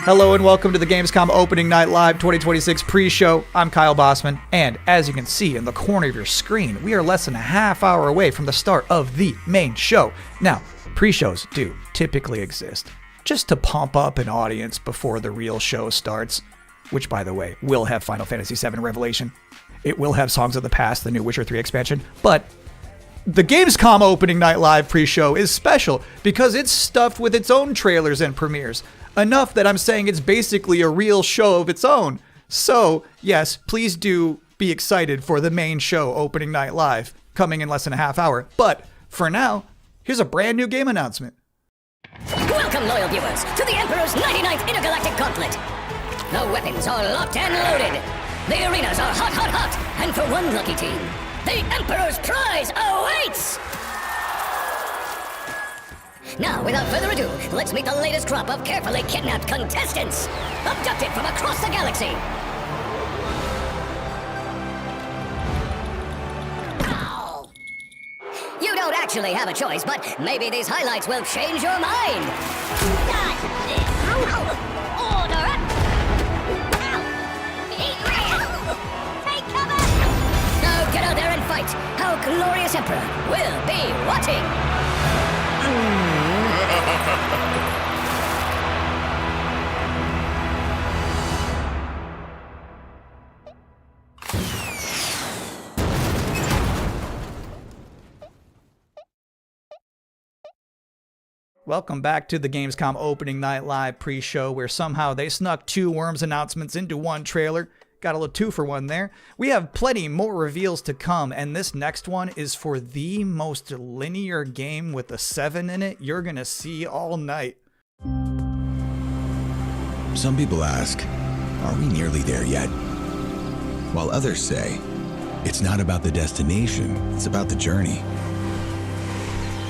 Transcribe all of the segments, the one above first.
Hello and welcome to the Gamescom Opening Night Live 2026 pre-show. I'm Kyle Bossman, and as you can see in the corner of your screen, we are less than a half hour away from the start of the main show. Now, pre-shows do typically exist just to pump up an audience before the real show starts, which, by the way, will have Final Fantasy VII Revelation. It will have Songs of the Past, the new Witcher 3 expansion, but the Gamescom Opening Night Live pre-show is special because it's stuffed with its own trailers and premieres. Enough that I'm saying it's basically a real show of its own. So, yes, please do be excited for the main show, Opening Night Live, coming in less than a half hour. But for now, here's a brand new game announcement. Welcome, loyal viewers, to the Emperor's 99th Intergalactic Gauntlet. The weapons are locked and loaded. The arenas are hot, hot, hot. And for one lucky team, the Emperor's prize awaits! Now, without further ado, let's meet the latest crop of carefully kidnapped contestants, abducted from across the galaxy. Ow. You don't actually have a choice, but maybe these highlights will change your mind. Order up! Take cover! Now get out there and fight. Our glorious Emperor will be watching. Welcome back to the Gamescom Opening Night Live pre-show, where somehow they snuck two Worms announcements into one trailer. Got a little 2-for-1 there. We have plenty more reveals to come, and this next one is for the most linear game with a 7 in it you're gonna see all night. Some people ask, are we nearly there yet? While others say, it's not about the destination, it's about the journey.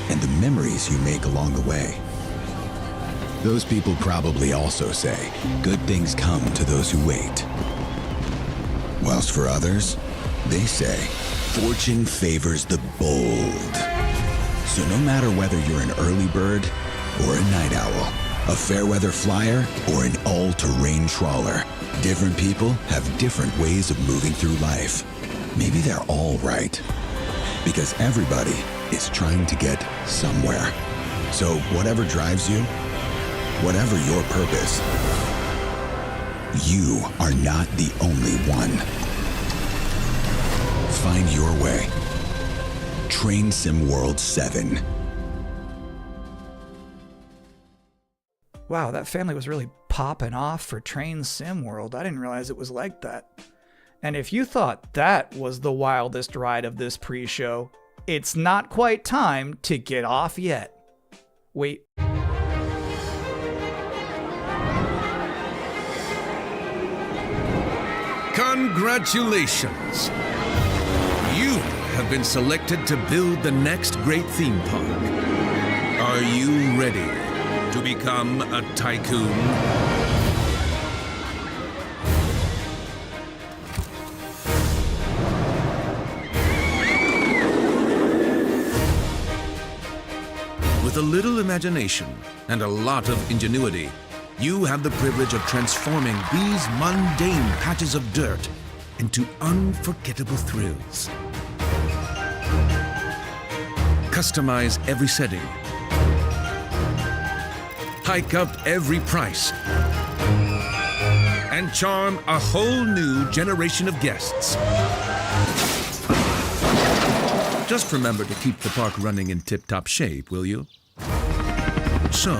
And the memories you make along the way. Those people probably also say, good things come to those who wait. Whilst for others, they say, fortune favors the bold. So no matter whether you're an early bird or a night owl, a fair weather flyer or an all-terrain trawler, different people have different ways of moving through life. Maybe they're all right. Because everybody is trying to get somewhere. So whatever drives you, whatever your purpose, you are not the only one. Find your way. Train Sim World 7. Wow, that family was really popping off for Train Sim World. I didn't realize it was like that. And if you thought that was the wildest ride of this pre-show, it's not quite time to get off yet. Wait. Congratulations! You have been selected to build the next great theme park. Are you ready to become a tycoon? With a little imagination and a lot of ingenuity, you have the privilege of transforming these mundane patches of dirt into unforgettable thrills. Customize every setting. Hike up every price. And charm a whole new generation of guests. Just remember to keep the park running in tip-top shape, will you? So,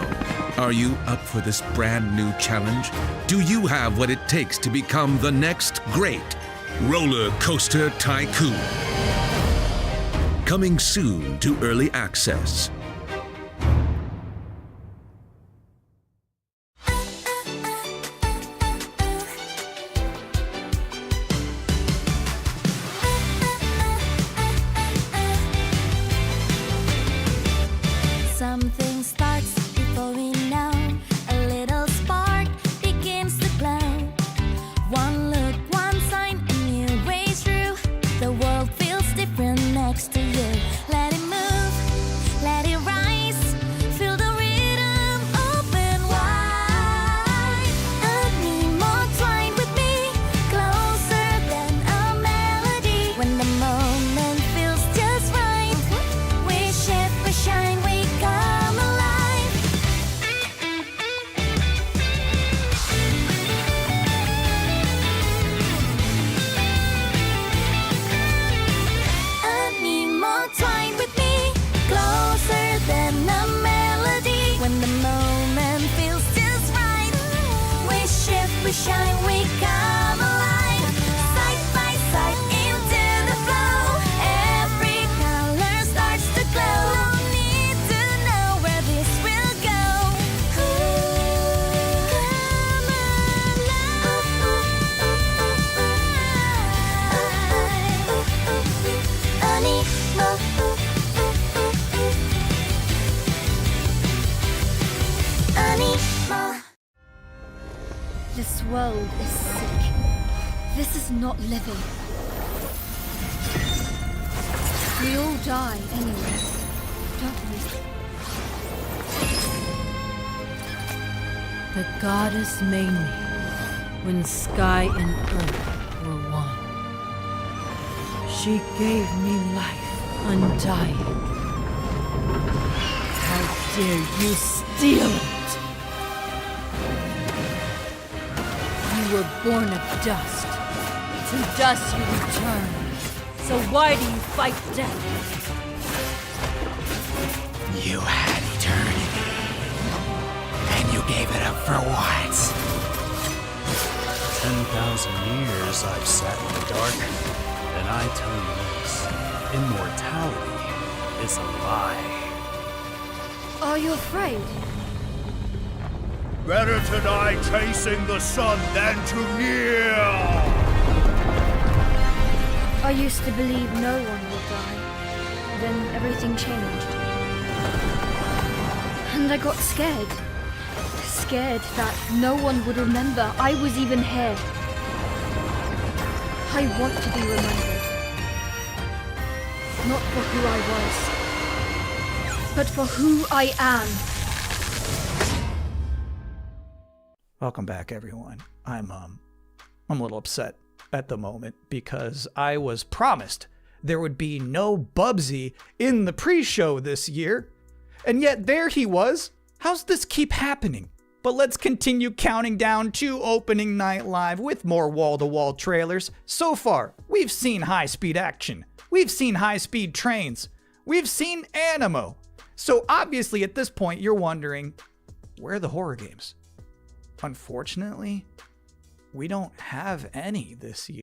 are you up for this brand new challenge? Do you have what it takes to become the next great roller coaster tycoon? Coming soon to early access. Something starts before we know. A little spark begins to glow. One look, one sign, a new way through. The world feels different next to you. Let it move, let it shine, we come alive. Side by side into the flow. Every color starts to glow. No need to know where this will go. Come alive. This world is sick. This is not living. We all die anyway, don't we? The goddess made me when sky and earth were one. She gave me life undying. How dare you steal it? You were born of dust. To dust you return. So why do you fight death? You had eternity, and you gave it up for what? 10,000 years I've sat in the dark, and I tell you this, immortality is a lie. Are you afraid? Better to die chasing the sun than to kneel! I used to believe no one would die. Then everything changed. And I got scared. Scared that no one would remember I was even here. I want to be remembered. Not for who I was, but for who I am. Welcome back, everyone. I'm a little upset at the moment because I was promised there would be no Bubsy in the pre-show this year, and yet there he was. How's this keep happening? But let's continue counting down to opening night live with more wall-to-wall trailers. So far, we've seen high-speed action. We've seen high-speed trains. We've seen Animo. So obviously at this point you're wondering, where are the horror games? Unfortunately, we don't have any this year.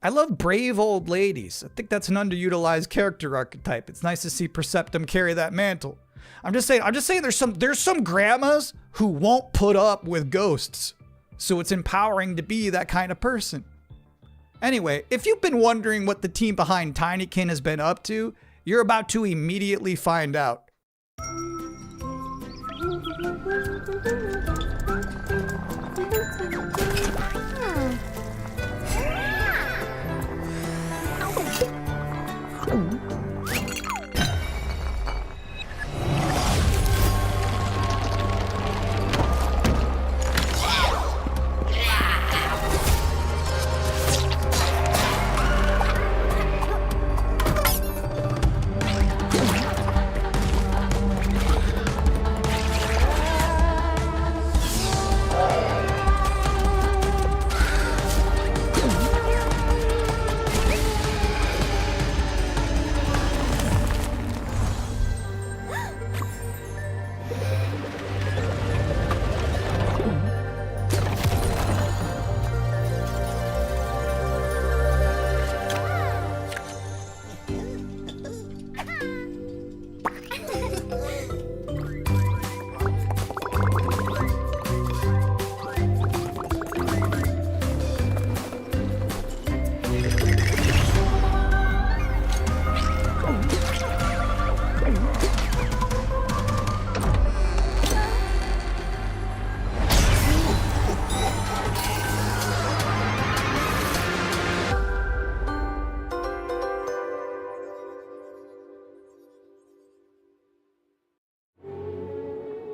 I love brave old ladies. I think that's an underutilized character archetype. It's nice to see Perceptum carry that mantle. I'm just saying there's some grandmas who won't put up with ghosts. So it's empowering to be that kind of person. Anyway, if you've been wondering what the team behind Tinykin has been up to, you're about to immediately find out.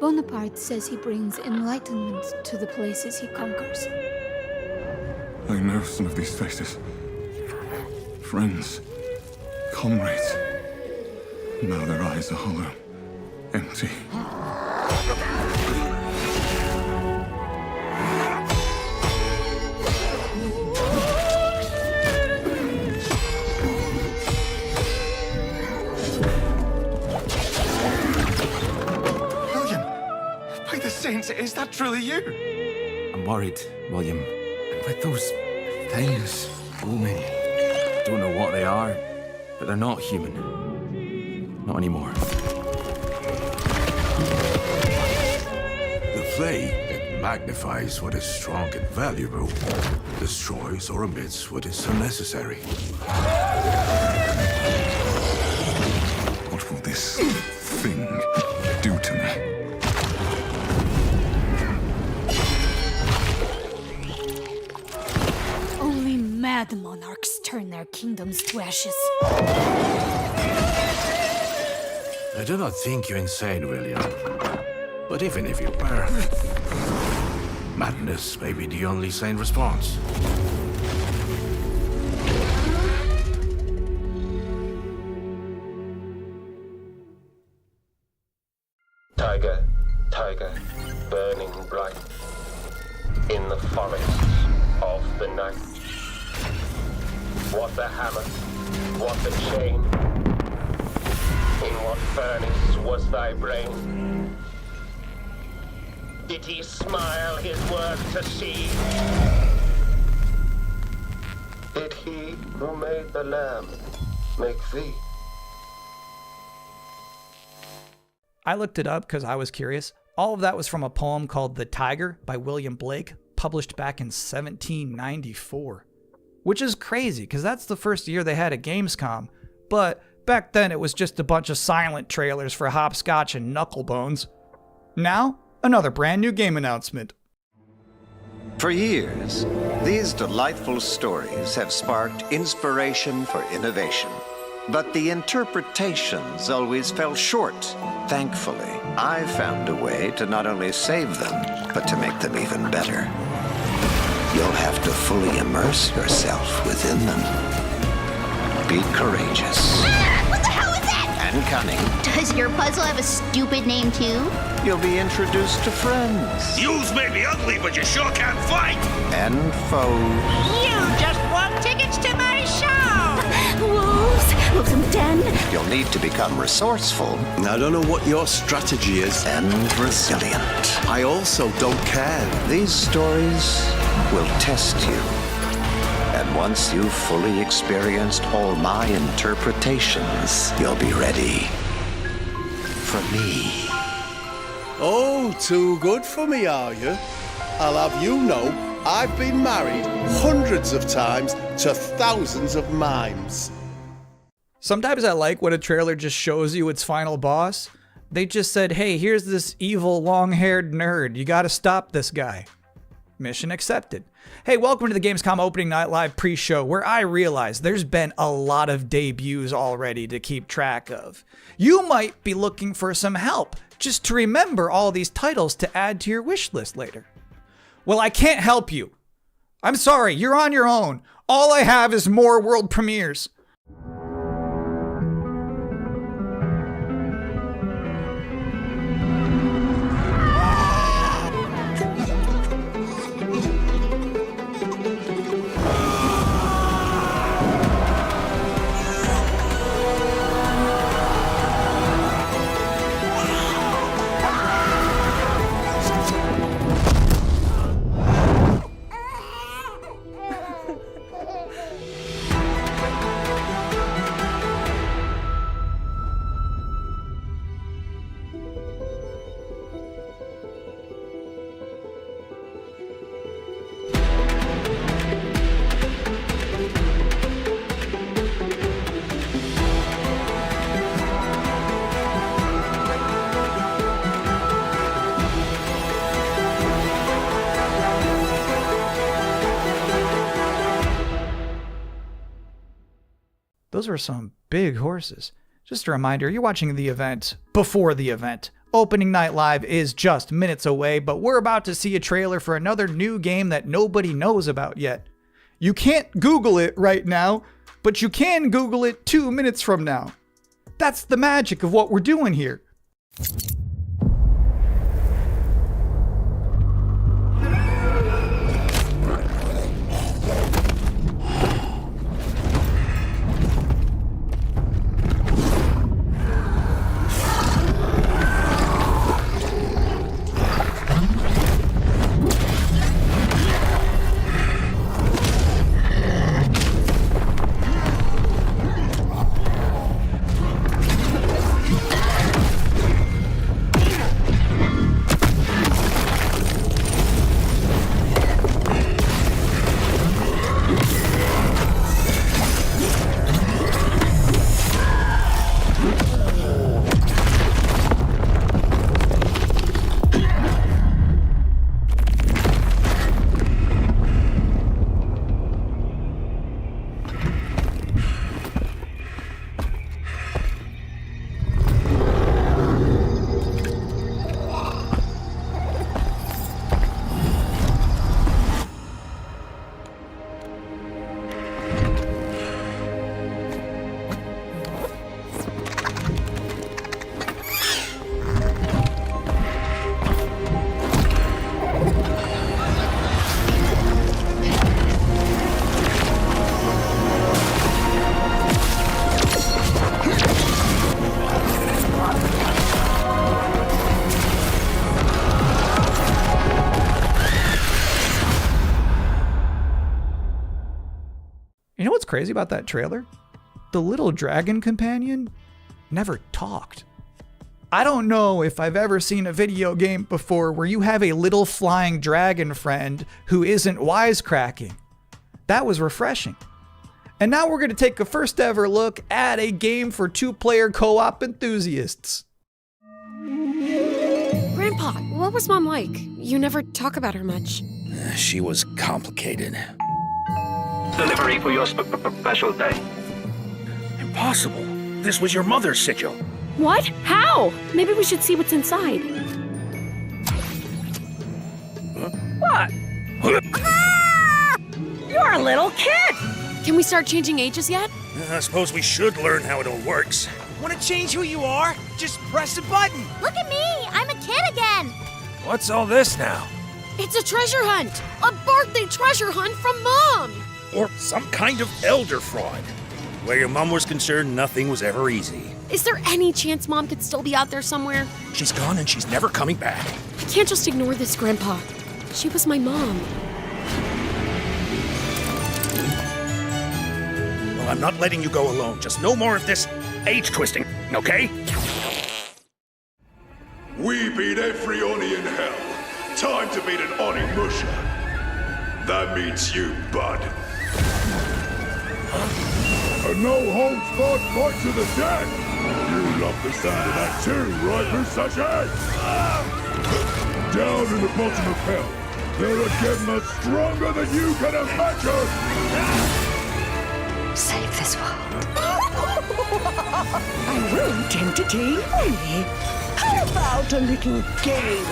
Bonaparte says he brings enlightenment to the places he conquers. I know some of these faces. Friends, comrades. Now their eyes are hollow, empty. Saints, is that truly you? I'm worried, William. And with those things looming, don't know what they are, but they're not human. Not anymore. The flame, it magnifies what is strong and valuable, destroys or omits what is unnecessary. What will this thing do to me? Only mad monarchs turn their kingdoms to ashes. I do not think you insane, William. But even if you were, madness may be the only sane response. Tiger, tiger, burning bright in the forests of the night. What the hammer, what the chain, in what furnace was thy brain? Did he smile his work to see? Did he who made the lamb make thee? I looked it up because I was curious. All of that was from a poem called The Tiger by William Blake, published back in 1794. Which is crazy, because that's the first year they had a Gamescom, but back then it was just a bunch of silent trailers for Hopscotch and Knucklebones. Now, another brand new game announcement. For years, these delightful stories have sparked inspiration for innovation. But the interpretations always fell short. Thankfully, I found a way to not only save them, but to make them even better. You'll have to fully immerse yourself within them. Be courageous. What the hell is that? And cunning. Does your puzzle have a stupid name too? You'll be introduced to friends. Yous may be ugly, but you sure can fight! And foes. You just won tickets to my show! Wolves in the den. You'll need to become resourceful. I don't know what your strategy is. And resilient. I also don't care. These stories will test you. And once you've fully experienced all my interpretations, you'll be ready for me. Oh, too good for me, are you? I'll have you know, I've been married hundreds of times to thousands of mimes. Sometimes I like when a trailer just shows you its final boss. They just said, hey, here's this evil long-haired nerd. You gotta stop this guy. Mission accepted. Hey, welcome to the Gamescom Opening Night Live pre-show, where I realize there's been a lot of debuts already to keep track of. You might be looking for some help just to remember all these titles to add to your wish list later. Well, I can't help you. I'm sorry, you're on your own. All I have is more world premieres. those were some big horses. Just a reminder, you're watching the event before the event. Opening Night Live is just minutes away, but we're about to see a trailer for another new game that nobody knows about yet. You can't Google it right now, but you can Google it 2 minutes from now. That's the magic of what we're doing here. You know what's crazy about that trailer? The little dragon companion never talked. I don't know if I've ever seen a video game before where you have a little flying dragon friend who isn't wisecracking. That was refreshing. And now we're going to take a first ever look at a game for 2-player co-op enthusiasts. Grandpa, what was Mom like? You never talk about her much. She was complicated. Delivery for your special day. Impossible. This was your mother's sigil. What? How? Maybe we should see what's inside. What? You're a little kid! Can we start changing ages yet? I suppose we should learn how it all works. Want to change who you are? Just press a button. Look at me! I'm a kid again! What's all this now? It's a treasure hunt! A birthday treasure hunt from Mom! Or some kind of elder fraud. Where your mom was concerned, nothing was ever easy. Is there any chance Mom could still be out there somewhere? She's gone and she's never coming back. I can't just ignore this, Grandpa. She was my mom. Well, I'm not letting you go alone. Just no more of this age twisting, okay? We beat every Oni in hell. Time to beat an Oni Musha. That means you, bud. A no-holds-barred fight to the death! You love the sound of that too, right, Musashi? Down in the bottom of hell, there are Gemmas stronger than you can imagine! Save this world. I won't entertain Oni. How about a little game?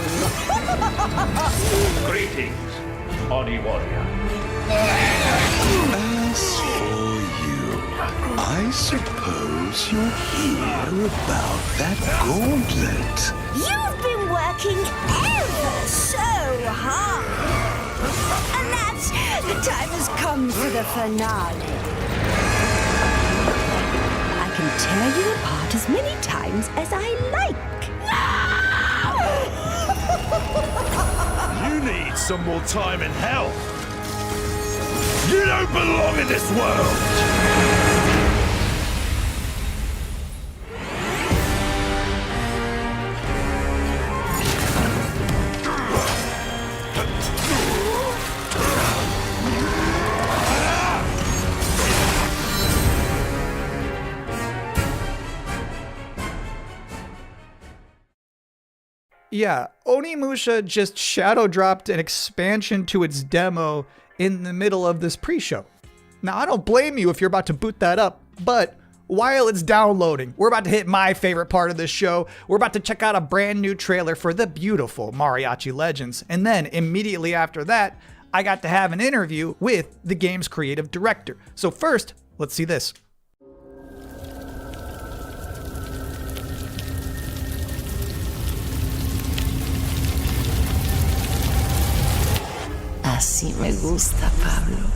Greetings, Oni Warrior. As for you, I suppose you're here about that gauntlet. You've been working ever so hard! And that's the time has come for the finale. I can tear you apart as many times as I like. You need some more time in hell! You don't belong in this world! Yeah, Onimusha just shadow dropped an expansion to its demo in the middle of this pre-show. Now, I don't blame you if you're about to boot that up, but while it's downloading, we're about to hit my favorite part of this show. We're about to check out a brand new trailer for the beautiful Mariachi Legends. And then immediately after that, I got to have an interview with the game's creative director. So first, let's see this. Así me gusta, Pablo.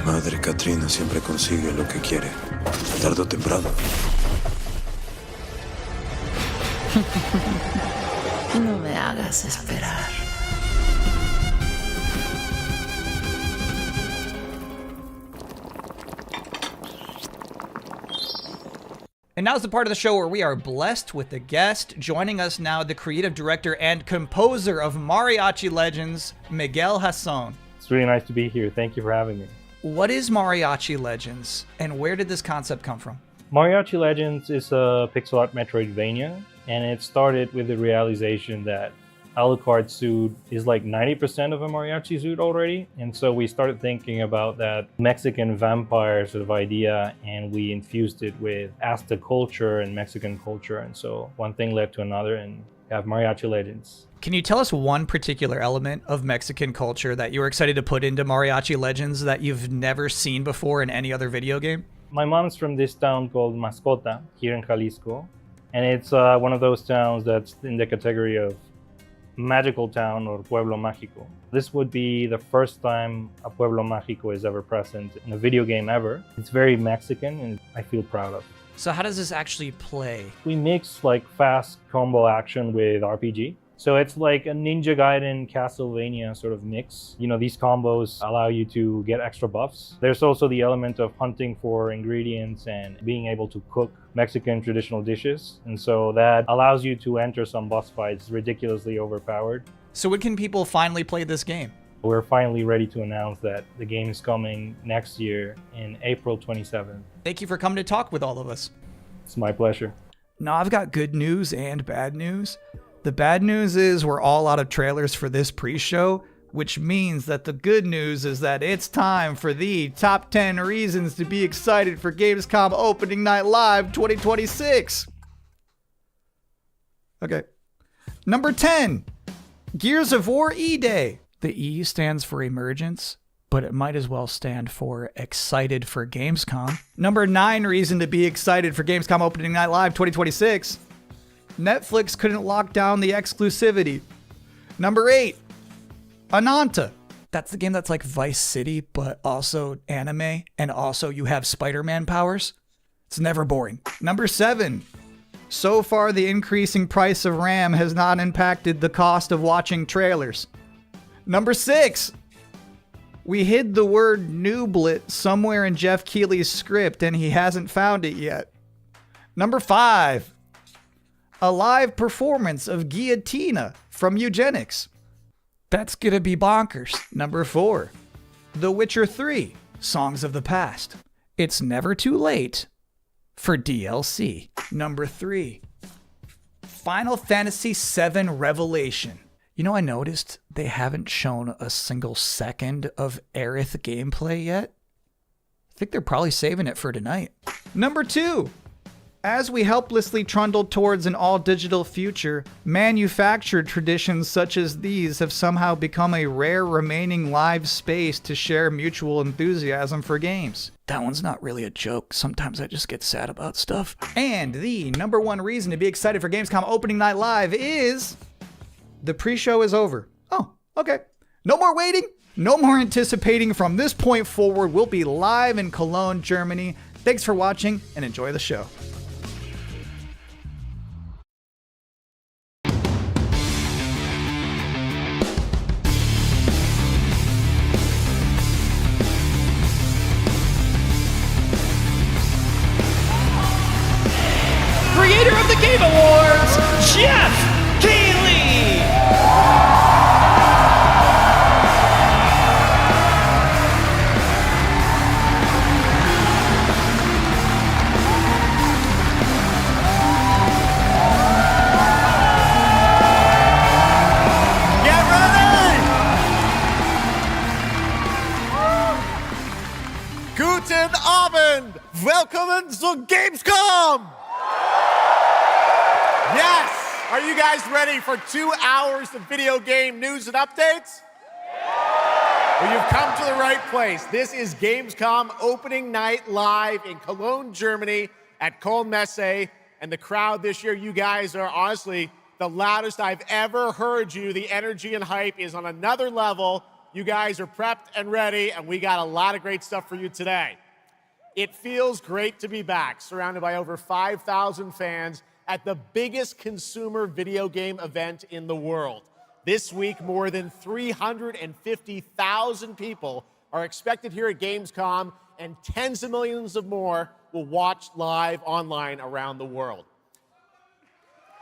Madre Katrina siempre consigue lo que quiere, tarde o temprano. No me hagas esperar. And now's the part of the show where we are blessed with a guest. Joining us now, the creative director and composer of Mariachi Legends, Miguel Hasson. It's really nice to be here. Thank you for having me. What is Mariachi Legends, and where did this concept come from? Mariachi Legends is a pixel art Metroidvania, and it started with the realization that Alucard's suit is like 90% of a mariachi suit already, and so we started thinking about that Mexican vampire sort of idea, and we infused it with Aztec culture and Mexican culture, and so one thing led to another, and we have Mariachi Legends. Can you tell us one particular element of Mexican culture that you were excited to put into Mariachi Legends that you've never seen before in any other video game? My mom's from this town called Mascota here in Jalisco, and it's one of those towns that's in the category of magical town or pueblo mágico. This would be the first time a pueblo mágico is ever present in a video game ever. It's very Mexican and I feel proud of. So how does this actually play? We mix like fast combo action with RPG. So it's like a Ninja Gaiden Castlevania sort of mix. You know, these combos allow you to get extra buffs. There's also the element of hunting for ingredients and being able to cook Mexican traditional dishes. And so that allows you to enter some boss fights ridiculously overpowered. So when can people finally play this game? We're finally ready to announce that the game is coming next year in April 27th. Thank you for coming to talk with all of us. It's my pleasure. Now I've got good news and bad news. The bad news is we're all out of trailers for this pre-show, which means that the good news is that it's time for the top 10 reasons to be excited for Gamescom Opening Night Live 2026. Okay. Number 10, Gears of War E-Day. The E stands for emergence, but it might as well stand for excited for Gamescom. Number 9 reason to be excited for Gamescom Opening Night Live 2026. Netflix couldn't lock down the exclusivity. Number 8, Ananta. That's the game that's like Vice City, but also anime, and also you have Spider-Man powers. It's never boring. Number 7, so far the increasing price of RAM has not impacted the cost of watching trailers. Number 6, we hid the word nooblet somewhere in Geoff Keighley's script and he hasn't found it yet. Number 5, a live performance of Guillotina from Eugenics. That's gonna be bonkers. Number 4, The Witcher 3, Songs of the Past. It's never too late for DLC. Number 3, Final Fantasy VII Revelation. You know, I noticed they haven't shown a single second of Aerith gameplay yet. I think they're probably saving it for tonight. Number 2, as we helplessly trundle towards an all-digital future, manufactured traditions such as these have somehow become a rare remaining live space to share mutual enthusiasm for games. That one's not really a joke. Sometimes I just get sad about stuff. And the number 1 reason to be excited for Gamescom Opening Night Live is the pre-show is over. Oh, okay. No more waiting. No more anticipating. From this point forward, we'll be live in Cologne, Germany. Thanks for watching and enjoy the show. welcome to Gamescom! Yes! Are you guys ready for 2 hours of video game news and updates? Well, you've come to the right place. This is Gamescom opening night live in Cologne, Germany at Cologne Messe. And the crowd this year, you guys are honestly the loudest I've ever heard you. The energy and hype is on another level. You guys are prepped and ready, and we got a lot of great stuff for you today. It feels great to be back, surrounded by over 5,000 fans at the biggest consumer video game event in the world. This week, more than 350,000 people are expected here at Gamescom, and tens of millions of more will watch live online around the world.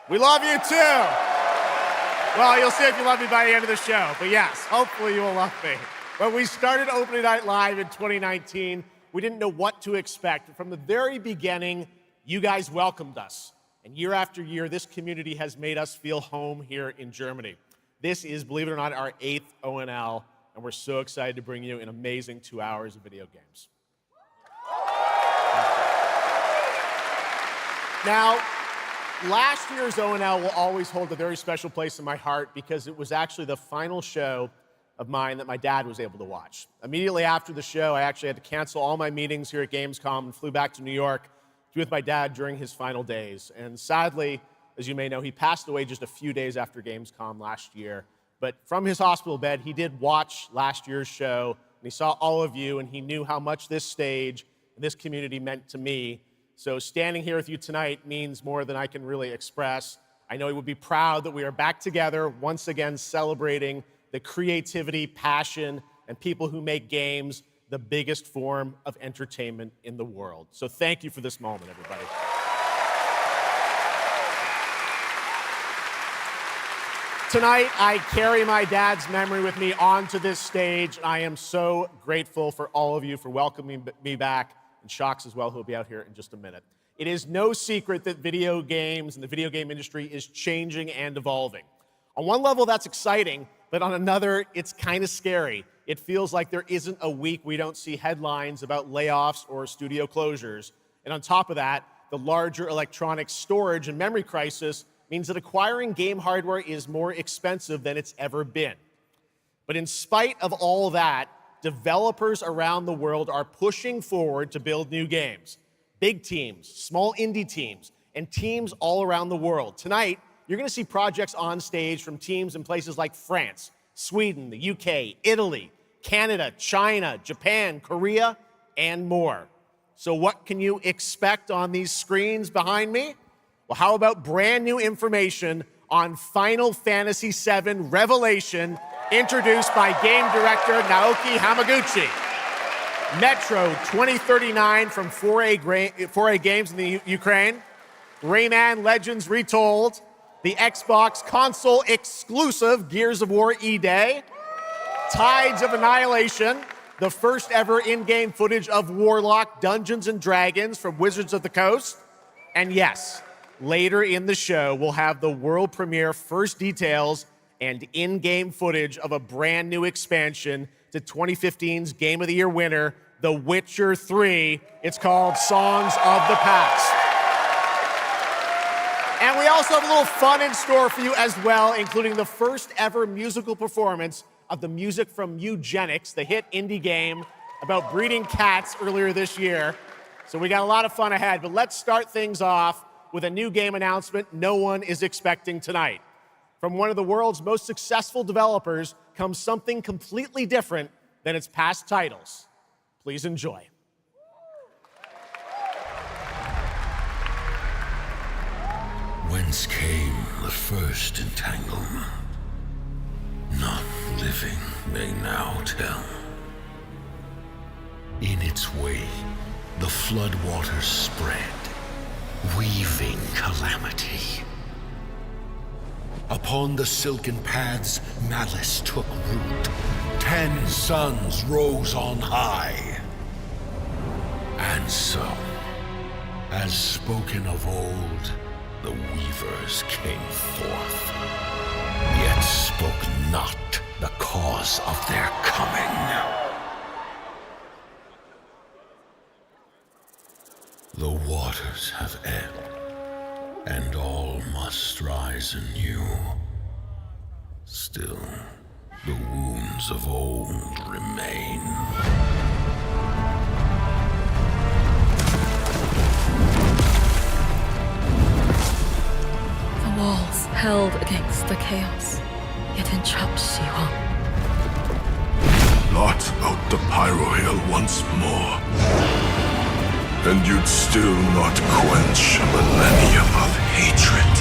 We love you too. Well, you'll see if you love me by the end of the show, but yes, hopefully you will love me. When we started Opening Night Live in 2019, we didn't know what to expect. From the very beginning, you guys welcomed us. And year after year, this community has made us feel home here in Germany. This is, believe it or not, our 8th ONL, and we're so excited to bring you an amazing 2 hours of video games. Now, last year's ONL will always hold a very special place in my heart because it was actually the final show of mine that my dad was able to watch. Immediately after the show, I actually had to cancel all my meetings here at Gamescom and flew back to New York to be with my dad during his final days. And sadly, as you may know, he passed away just a few days after Gamescom last year. But from his hospital bed, he did watch last year's show, and he saw all of you, and he knew how much this stage and this community meant to me. So standing here with you tonight means more than I can really express. I know he would be proud that we are back together, once again celebrating the creativity, passion, and people who make games the biggest form of entertainment in the world. So thank you for this moment, everybody. Tonight, I carry my dad's memory with me onto this stage. I am so grateful for all of you for welcoming me back, and sjokz as well, who will be out here in just a minute. It is no secret that video games and the video game industry is changing and evolving. On one level, that's exciting, but on another, it's kind of scary. It feels like there isn't a week we don't see headlines about layoffs or studio closures. And on top of that, the larger electronic storage and memory crisis means that acquiring game hardware is more expensive than it's ever been. But in spite of all that, developers around the world are pushing forward to build new games. Big teams, small indie teams, and teams all around the world. Tonight, you're gonna see projects on stage from teams in places like France, Sweden, the UK, Italy, Canada, China, Japan, Korea, and more. So what can you expect on these screens behind me? Well, how about brand new information on Final Fantasy VII Revelation, introduced by game director Naoki Hamaguchi. Metro 2039 from 4A Games in the Ukraine. Rayman Legends Retold. The Xbox console exclusive Gears of War E-Day. Tides of Annihilation. The first ever in-game footage of Warlock Dungeons & Dragons from Wizards of the Coast. And yes, later in the show, we'll have the world premiere first details and in-game footage of a brand new expansion to 2015's Game of the Year winner, The Witcher 3. It's called Songs of the Past. And we also have a little fun in store for you as well, including the first ever musical performance of the music from Eugenics, the hit indie game about breeding cats earlier this year. So we got a lot of fun ahead, but let's start things off with a new game announcement no one is expecting tonight. From one of the world's most successful developers comes something completely different than its past titles. Please enjoy. Whence came the first entanglement? None living may now tell. In its way, the floodwaters spread, weaving calamity. Upon the silken paths, malice took root. 10 suns rose on high. And so, as spoken of old, the weavers came forth, yet spoke not the cause of their coming. The waters have ebbed, and all must rise anew. Still, the wounds of old remain. The walls held against the chaos, yet entrapped Shihong. Blot out the Pyro Hill once more, and you'd still not quench a millennium of hatred.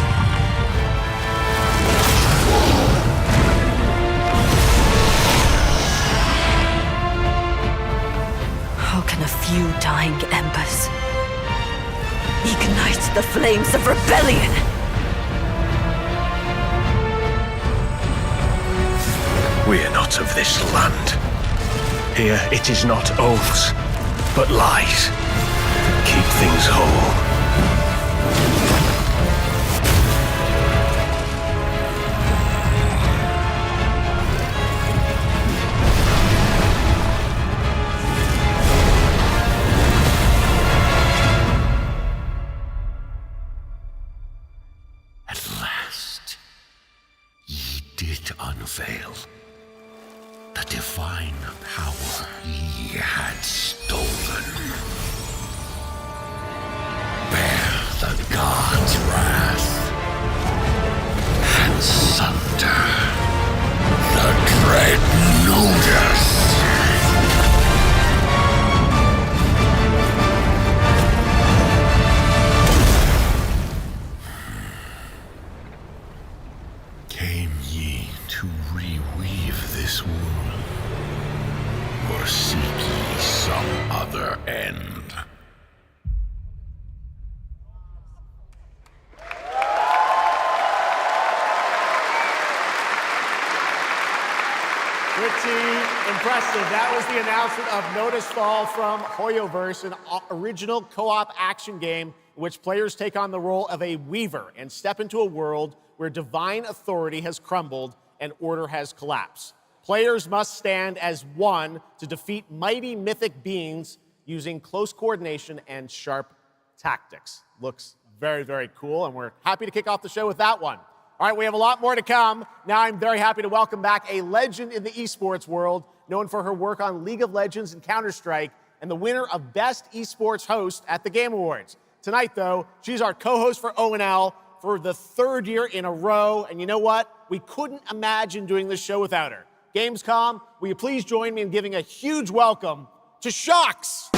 How can a few dying embers ignite the flames of rebellion? We are not of this land. Here it is not oaths, but lies. Keep things whole. At last, ye did unveil the divine power ye had stolen. Bear the god's wrath and sunder the dread Nodus. Came ye to reweave this wound, or seek ye some other end? Pretty impressive. That was the announcement of Nodus Fall from Hoyoverse, an original co-op action game in which players take on the role of a weaver and step into a world where divine authority has crumbled and order has collapsed. Players must stand as one to defeat mighty mythic beings using close coordination and sharp tactics. Looks very, very cool, and we're happy to kick off the show with that one. All right, we have a lot more to come. Now I'm very happy to welcome back a legend in the esports world, known for her work on League of Legends and Counter-Strike, and the winner of Best Esports Host at the Game Awards. Tonight, though, she's our co-host for ONL for the third year in a row, and you know what? We couldn't imagine doing this show without her. Gamescom, will you please join me in giving a huge welcome to sjokz?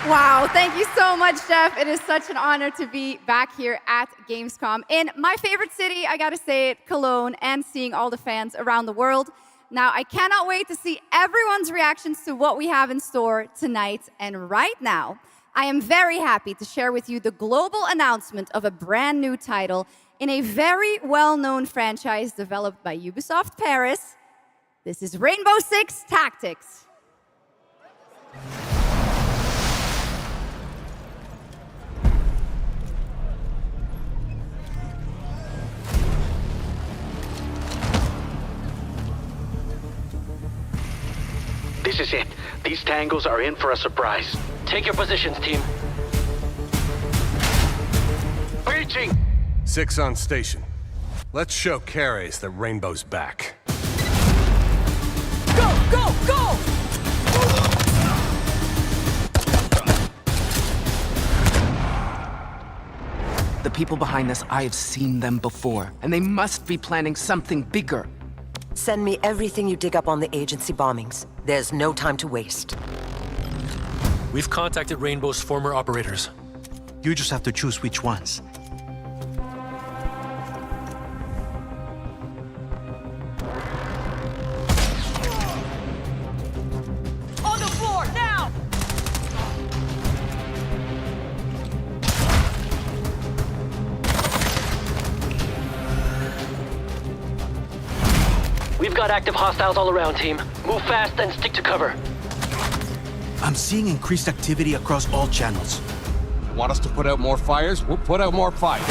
Wow, thank you so much, Geoff. It is such an honor to be back here at Gamescom in my favorite city, I gotta say it, Cologne, and seeing all the fans around the world. Now, I cannot wait to see everyone's reactions to what we have in store tonight. And right now, I am very happy to share with you the global announcement of a brand new title in a very well-known franchise developed by Ubisoft Paris. This is Rainbow Six Tactics. This is it. These tangos are in for a surprise. Take your positions, team. Breaching! 6 on station. Let's show Cares that Rainbow's back. Go, go, go! The people behind this, I have seen them before, and they must be planning something bigger. Send me everything you dig up on the agency bombings. There's no time to waste. We've contacted Rainbow's former operators. You just have to choose which ones. On the floor, now! We've got active hostiles all around, team. Move fast and stick to cover. I'm seeing increased activity across all channels. Want us to put out more fires? We'll put out more fire.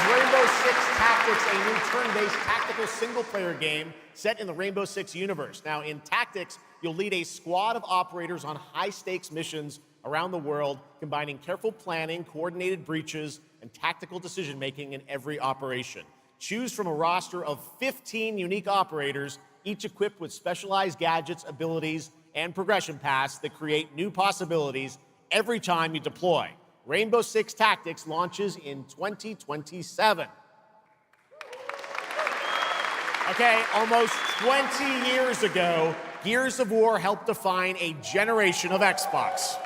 is Rainbow Six Tactics, a new turn-based tactical single-player game set in the Rainbow Six universe. Now, in Tactics, you'll lead a squad of operators on high-stakes missions around the world, combining careful planning, coordinated breaches, and tactical decision-making in every operation. Choose from a roster of 15 unique operators, each equipped with specialized gadgets, abilities, and progression paths that create new possibilities every time you deploy. Rainbow Six Tactics launches in 2027. Okay, almost 20 years ago, Gears of War helped define a generation of Xbox.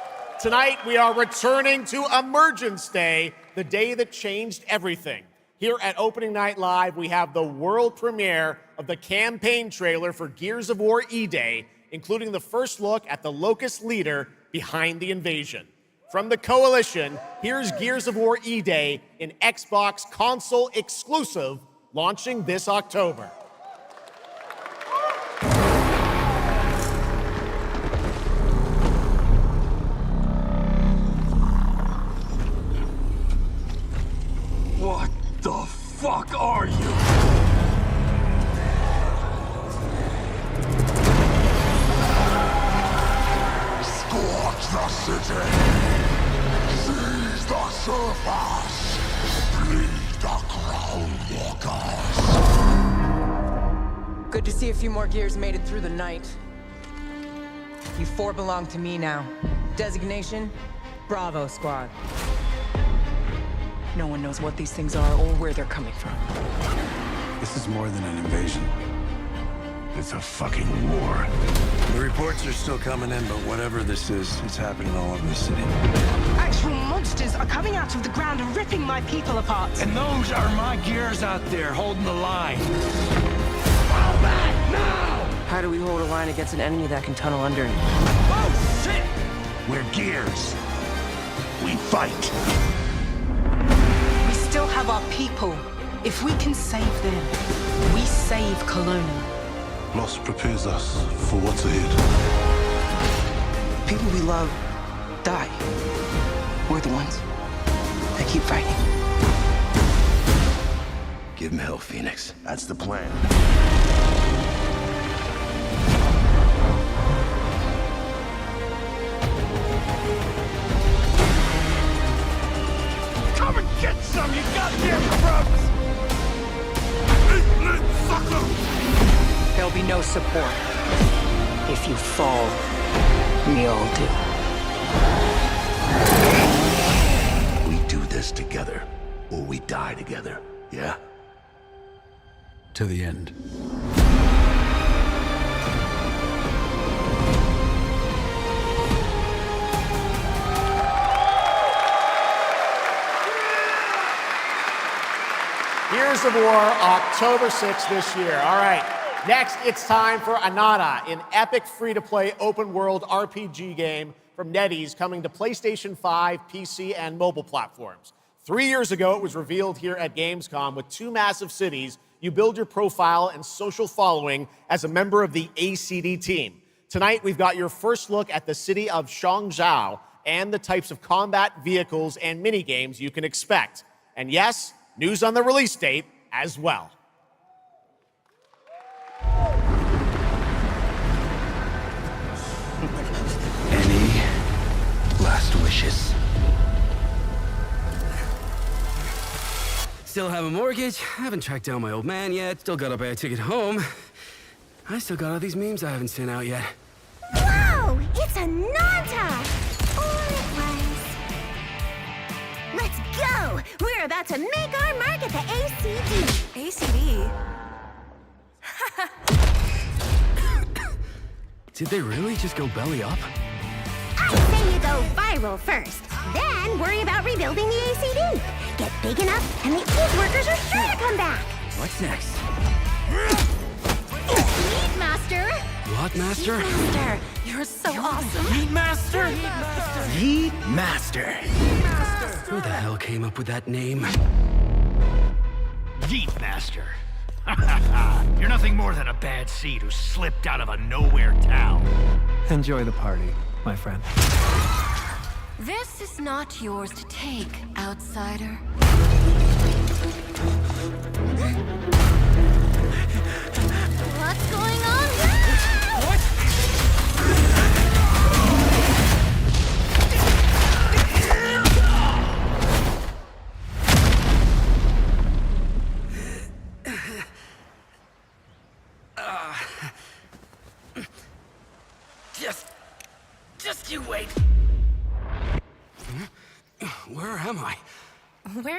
Tonight, we are returning to Emergence Day, the day that changed everything. Here at Opening Night Live, we have the world premiere of the campaign trailer for Gears of War E-Day, including the first look at the Locust leader behind the invasion. From the Coalition, here's Gears of War E-Day, an Xbox console exclusive, launching this October. What the fuck are you? Scorch the city! Seize the surface! Bleed the groundwalkers! Good to see a few more Gears made it through the night. You four belong to me now. Designation, Bravo Squad. No one knows what these things are or where they're coming from. This is more than an invasion. It's a fucking war. The reports are still coming in, but whatever this is, it's happening all over the city. Actual monsters are coming out of the ground and ripping my people apart. And those are my Gears out there holding the line. Fall back now! How do we hold a line against an enemy that can tunnel under? Oh, shit! We're Gears. We fight. We still have our people. If we can save them, we save Cologne. Loss prepares us for what's ahead. People we love die. We're the ones that keep fighting. Give him hell, Phoenix. That's the plan. Come and get some, you goddamn grubs! There'll be no support. If you fall, we all do. We do this together, or we die together, yeah? To the end. Gears of War, October 6th this year. All right, next it's time for Anata, an epic free-to-play open-world RPG game from NetEase coming to PlayStation 5, PC, and mobile platforms. 3 years ago, it was revealed here at Gamescom. With 2 massive cities, you build your profile and social following as a member of the ACD team. Tonight, we've got your first look at the city of Sjokz and the types of combat vehicles and mini-games you can expect. And yes, news on the release date as well. Any last wishes? Still have a mortgage, haven't tracked down my old man yet, still gotta buy a ticket home. I still got all these memes I haven't sent out yet. Whoa! It's a Nanta! Or it was. Let's go! We're about to make our mark at the ACD. ACD? Did they really just go belly up? I say you go viral first, then worry about rebuilding the ACD. Get big enough, and the old workers are sure to come back. What's next? Meat Master! What, Master? Master, you're so awesome. Heat Master? Heat Master. Who the hell came up with that name? Yeet Master. You're nothing more than a bad seed who slipped out of a nowhere town. Enjoy the party, my friend. This is not yours to take, outsider.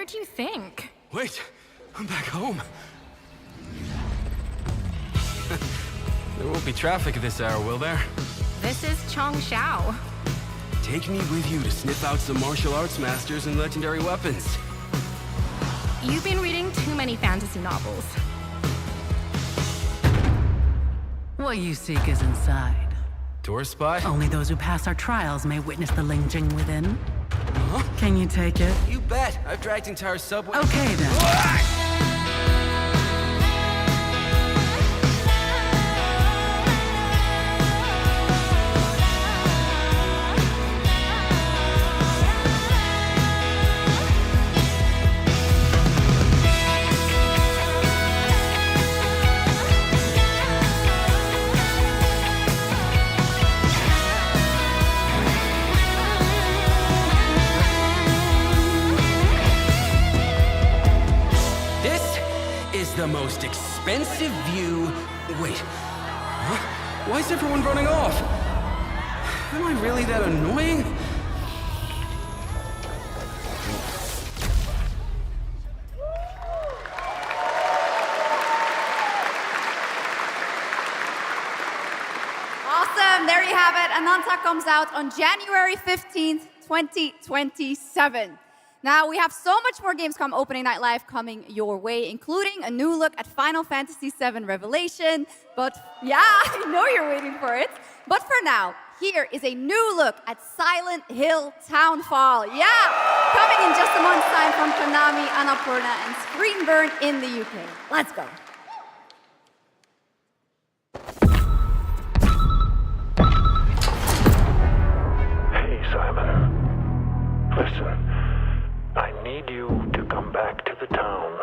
Where do you think? Wait, I'm back home. There won't be traffic at this hour, will there? This is Chongshao. Take me with you to sniff out some martial arts masters and legendary weapons. You've been reading too many fantasy novels. What you seek is inside. Tourist spy? Only those who pass our trials may witness the Lingjing within. Huh? Can you take it? You bet. I've dragged entire subway. Okay then. The most expensive view. Wait. Huh? Why is everyone running off? Am I really that annoying? Awesome. There you have it. Ananta comes out on January 15th, 2027. Now, we have so much more Gamescom Opening Night Live coming your way, including a new look at Final Fantasy VII Revelation. But yeah, I know you're waiting for it. But for now, here is a new look at Silent Hill Townfall. Yeah, coming in just a month's time from Konami, Annapurna, and Screenburn in the UK. Let's go. Hey, Simon. Listen. I need you to come back to the town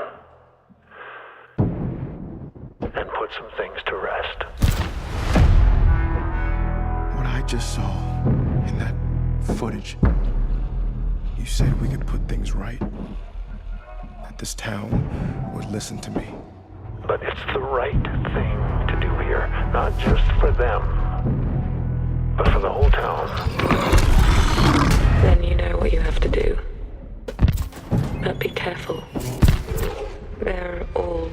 and put some things to rest. What I just saw in that footage, you said we could put things right. That this town would listen to me. But it's the right thing to do here, not just for them, but for the whole town. Then you know what you have to do. But be careful. They're all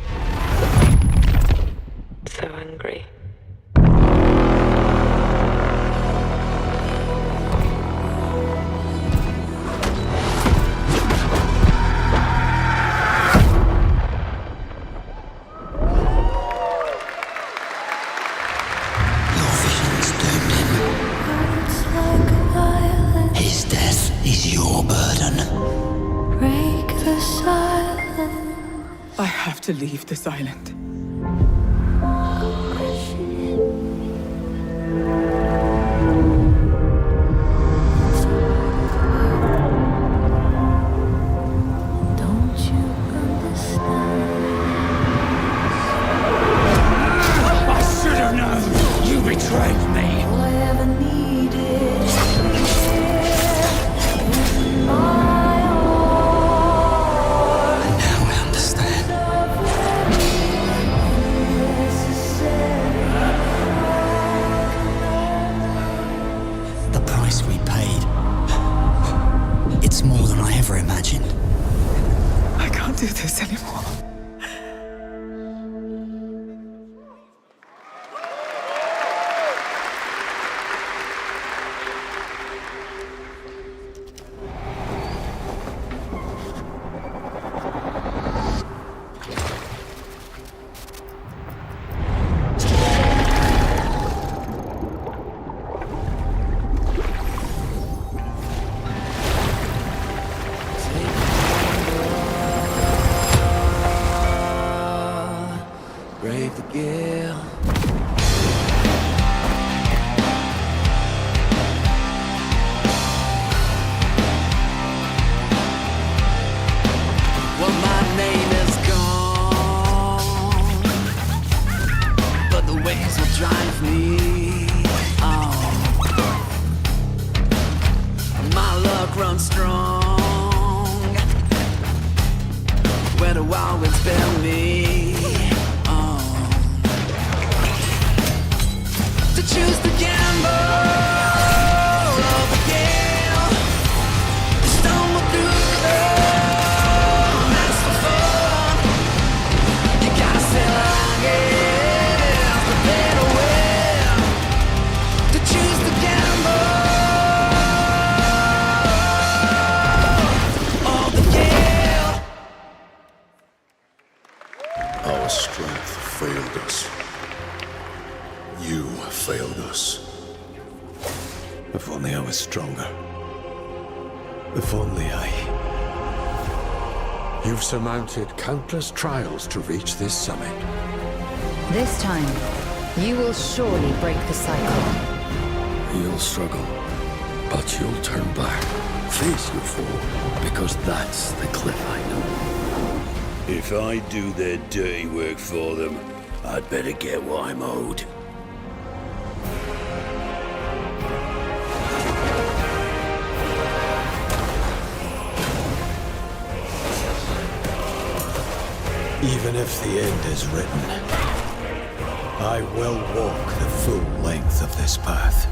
so angry. Your visions doomed him. His death is your burden. I have to leave this island. I should have known! You betrayed me! All I ever needed It's more than I ever imagined. I can't do this anymore. Brave the gale. Well, my name is gone, but the waves will drive me on. My luck runs strong. Where the wild winds bear me on. To choose the gamble. Stumble through the Our strength failed us. You failed us. If only I was stronger. If only I... You've surmounted countless trials to reach this summit. This time, you will surely break the cycle. You'll struggle, but you'll turn back. Face your foe, because that's the cliff I know. If I do their dirty work for them, I'd better get what I'm owed. Even if the end is written, I will walk the full length of this path.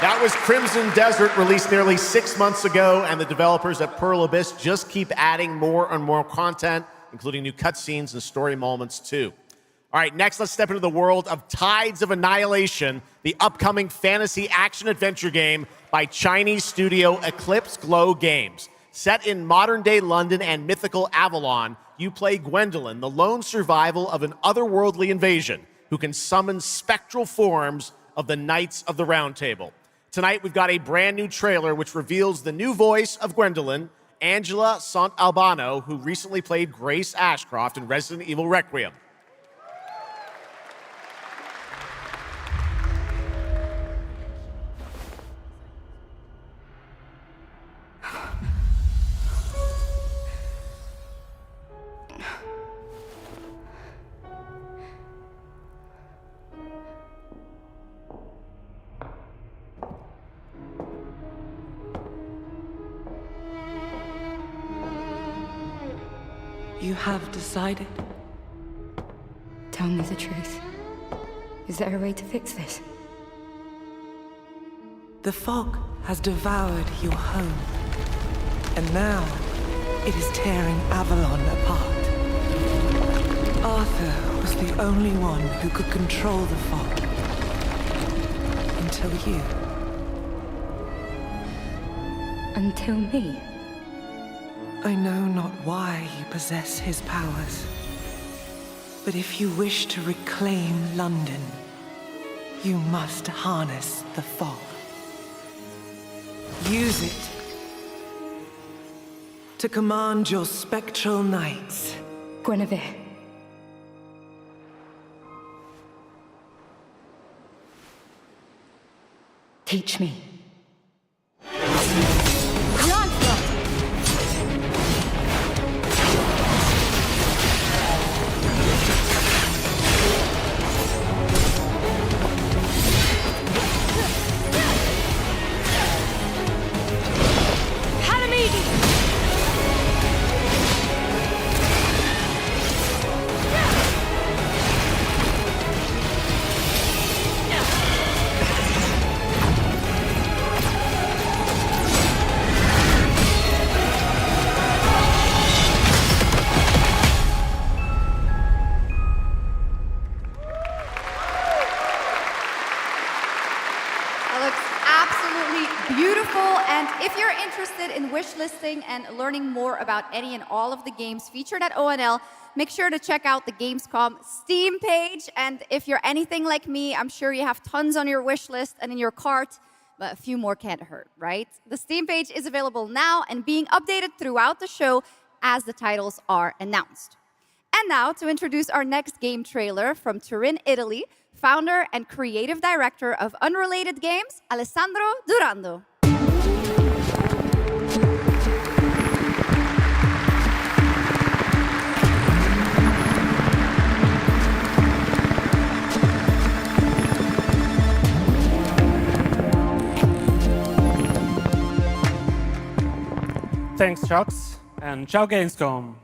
That was Crimson Desert, released nearly 6 months ago, and the developers at Pearl Abyss just keep adding more and more content, including new cutscenes and story moments too. All right, next let's step into the world of Tides of Annihilation, the upcoming fantasy action-adventure game by Chinese studio Eclipse Glow Games. Set in modern-day London and mythical Avalon, you play Gwendolyn, the lone survival of an otherworldly invasion who can summon spectral forms of the Knights of the Round Table. Tonight, we've got a brand new trailer which reveals the new voice of Gwendolyn, Angela Sant'Albano, who recently played Grace Ashcroft in Resident Evil Requiem. You have decided? Tell me the truth. Is there a way to fix this? The fog has devoured your home, and now it is tearing Avalon apart. Arthur was the only one who could control the fog. Until you. Until me? I know not why you possess his powers, but if you wish to reclaim London, you must harness the fog. Use it to command your spectral knights. Guinevere. Teach me. Wishlisting and learning more about any and all of the games featured at ONL, make sure to check out the Gamescom Steam page. And if you're anything like me, I'm sure you have tons on your wish list and in your cart, but a few more can't hurt, right? The Steam page is available now and being updated throughout the show as the titles are announced. And now to introduce our next game trailer from Turin, Italy, founder and creative director of Unrelated Games, Alessandro Durando. Thanks, sjokz, and ciao Gamescom.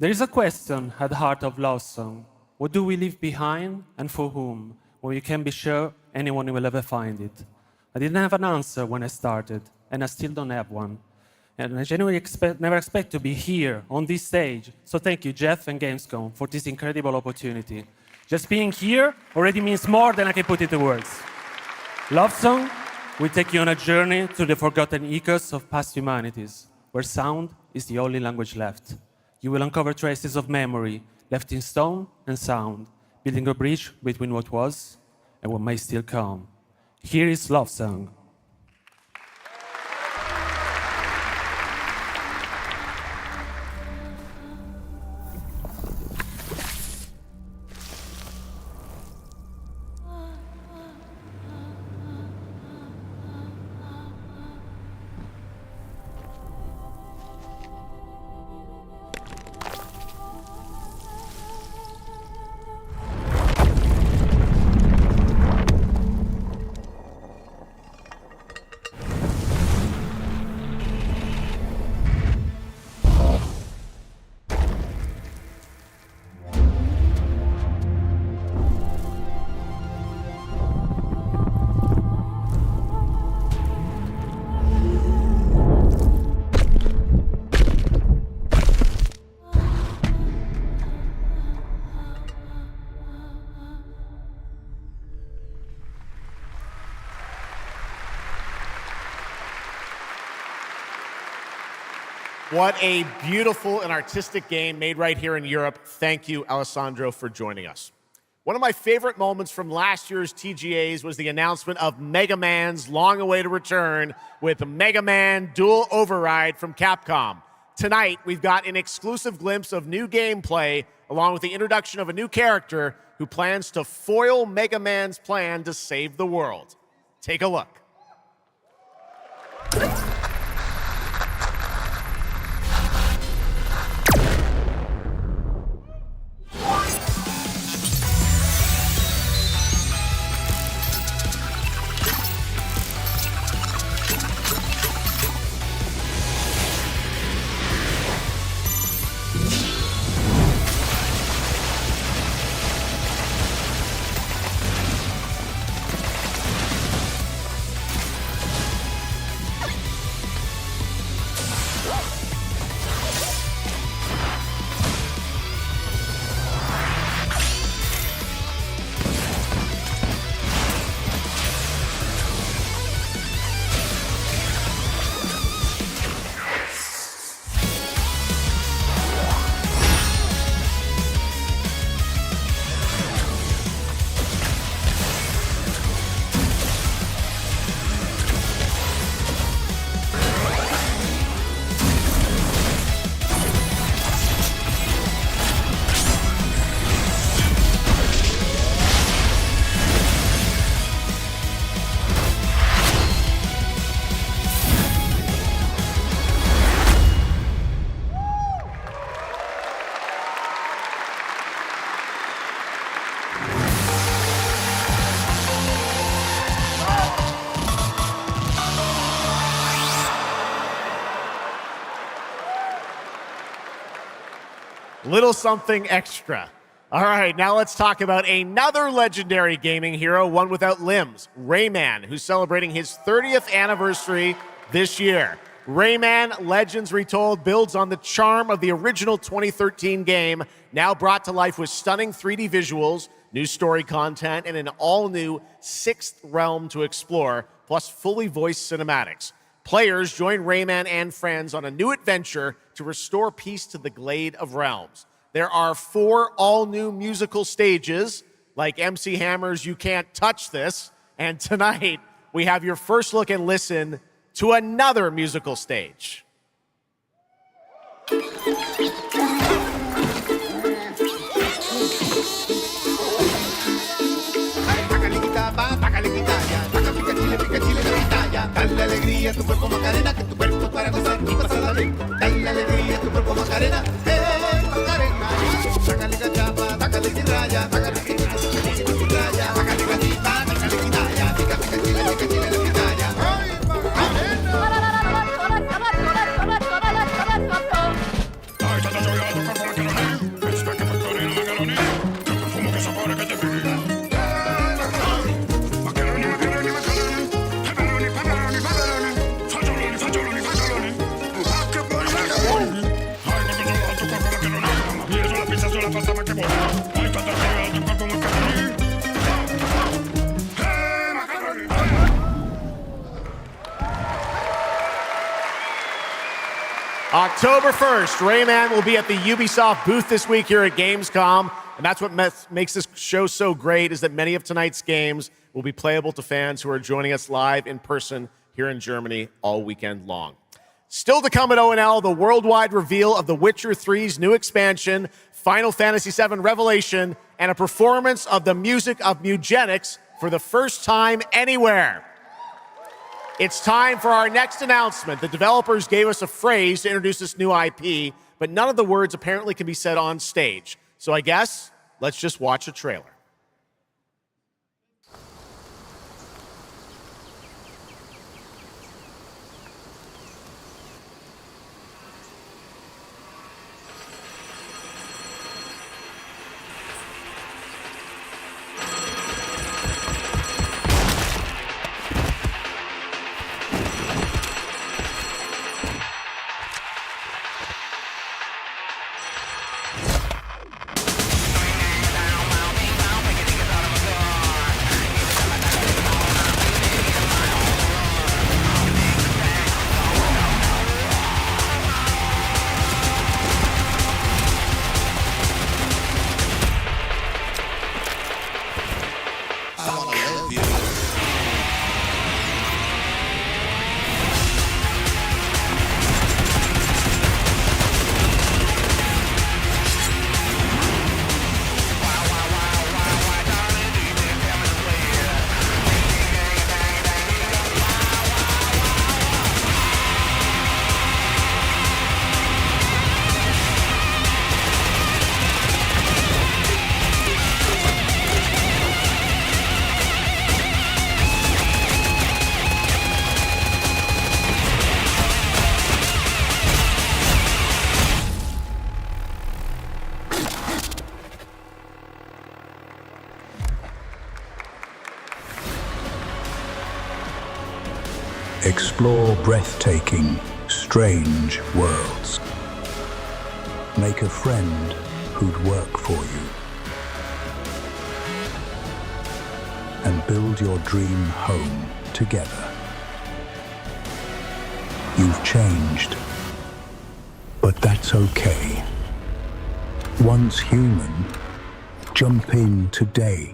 There is a question at the heart of Love Song. What do we leave behind and for whom? Well, you can be sure anyone will ever find it. I didn't have an answer when I started, and I still don't have one. And I genuinely never expect to be here on this stage. So thank you, Geoff and Gamescom, for this incredible opportunity. Just being here already means more than I can put into words. Love Song will take you on a journey to the forgotten echoes of past humanities, where sound is the only language left. You will uncover traces of memory left in stone and sound, building a bridge between what was and what may still come. Here is Love Song. What a beautiful and artistic game made right here in Europe. Thank you, Alessandro, for joining us. One of my favorite moments from last year's TGAs was the announcement of Mega Man's long-awaited return with Mega Man Dual Override from Capcom. Tonight, we've got an exclusive glimpse of new gameplay, along with the introduction of a new character who plans to foil Mega Man's plan to save the world. Take a look. Little something extra. All right, now let's talk about another legendary gaming hero, one without limbs, Rayman, who's celebrating his 30th anniversary this year. Rayman Legends Retold builds on the charm of the original 2013 game, now brought to life with stunning 3D visuals, new story content, and an all-new sixth realm to explore, plus fully voiced cinematics. Players join Rayman and friends on a new adventure to restore peace to the Glade of Realms. There are 4 all-new musical stages, like MC Hammer's You Can't Touch This, and tonight we have your first look and listen to another musical stage. Dale alegría a tu cuerpo Macarena, que tu cuerpo para gozar y pasarla bien. Dale alegría a tu cuerpo Macarena, Macarena. Sácale cachapa, sácale tiraya, sácale tiraya, sácale gatita, sácale quitaya, pica pica chile, pica chile, la pitaya. ¡Ay, Macarena! Ay, tata soy tu cuerpo Macarena, esta que Macarena, Macarena, que perfumo que sabor que te pide. La pasta ma che buona, hai fatto arrivare October 1st, Rayman will be at the Ubisoft booth this week here at Gamescom. And that's what makes this show so great, is that many of tonight's games will be playable to fans who are joining us live in person here in Germany all weekend long. Still to come at ONL, the worldwide reveal of The Witcher 3's new expansion, Final Fantasy VII Revelation, and a performance of the music of Mugenics for the first time anywhere. It's time for our next announcement. The developers gave us a phrase to introduce this new IP, but none of the words apparently can be said on stage. So I guess let's just watch a trailer. Explore breathtaking, strange worlds. Make a friend who'd work for you. And build your dream home together. You've changed, but that's okay. Once human, jump in today.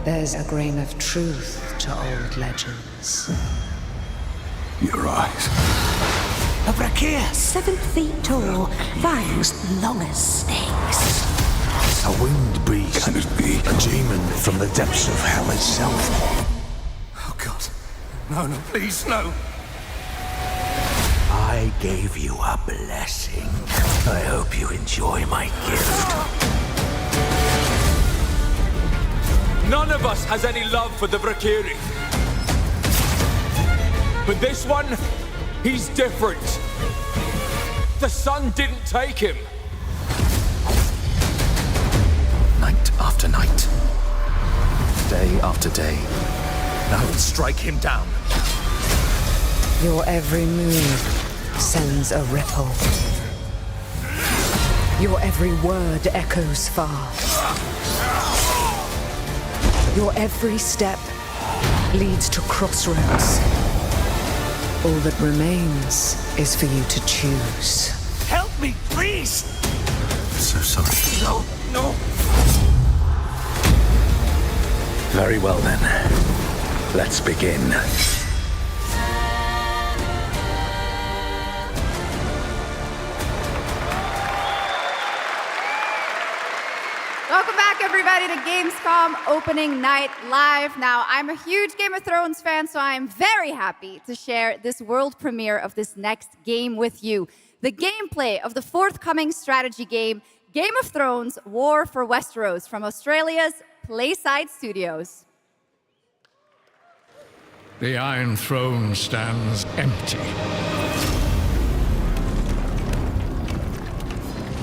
There's a grain of truth to old legends. Your eyes. A brachia, 7 feet tall, fangs long as snakes. A winged beast. Can it be? A demon from the depths of hell itself. Oh, God. No, no, please, no. I gave you a blessing. I hope you enjoy my gift. None of us has any love for the Valkyrie. But this one, he's different. The sun didn't take him. Night after night, day after day, I will strike him down. Your every move sends a ripple. Your every word echoes far. Your every step leads to crossroads. All that remains is for you to choose. Help me, please! So sorry. No, no. Very well then. Let's begin. Welcome back, everybody, to Gamescom opening night live. Now, I'm a huge Game of Thrones fan, so I'm very happy to share this world premiere of this next game with you. The gameplay of the forthcoming strategy game, Game of Thrones War for Westeros, from Australia's Playside Studios. The Iron Throne stands empty.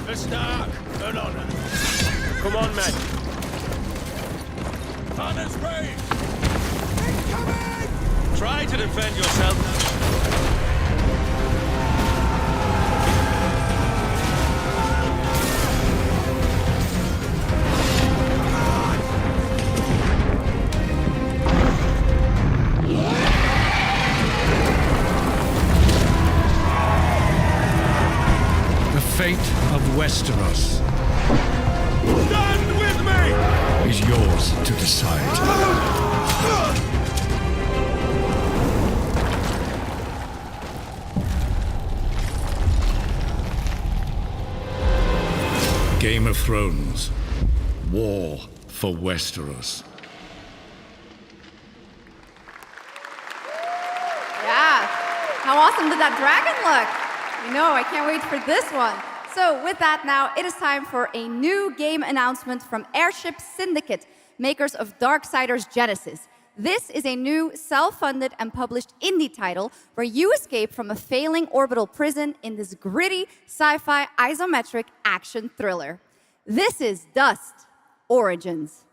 The Stark, an honor. Come on, men. Honors brave. Try to defend yourself. The fate of Westeros Stand with me! is yours to decide. Game of Thrones. War for Westeros. Yeah. How awesome did that dragon look? I know, I can't wait for this one. So with that now, it is time for a new game announcement from Airship Syndicate, makers of Darksiders Genesis. This is a new self-funded and published indie title where you escape from a failing orbital prison in this gritty sci-fi isometric action thriller. This is Dust Origins.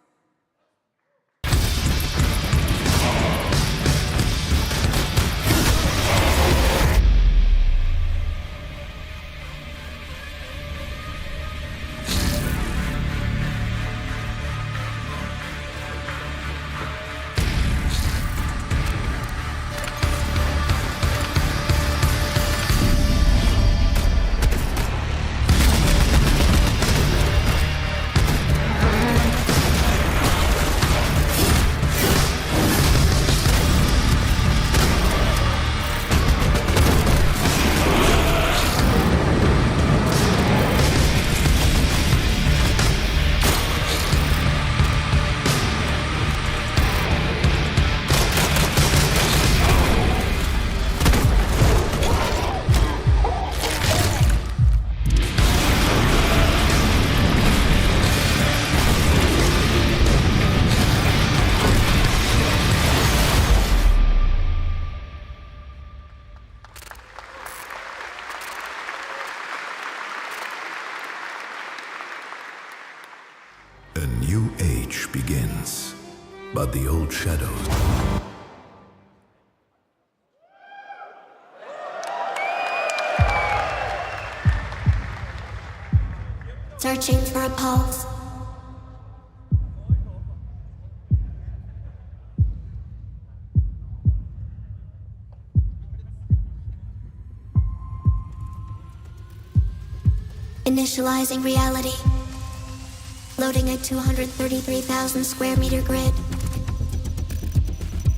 A new age begins, but the old shadows. Searching for a pulse. Initializing reality. Loading a 233,000 square meter grid.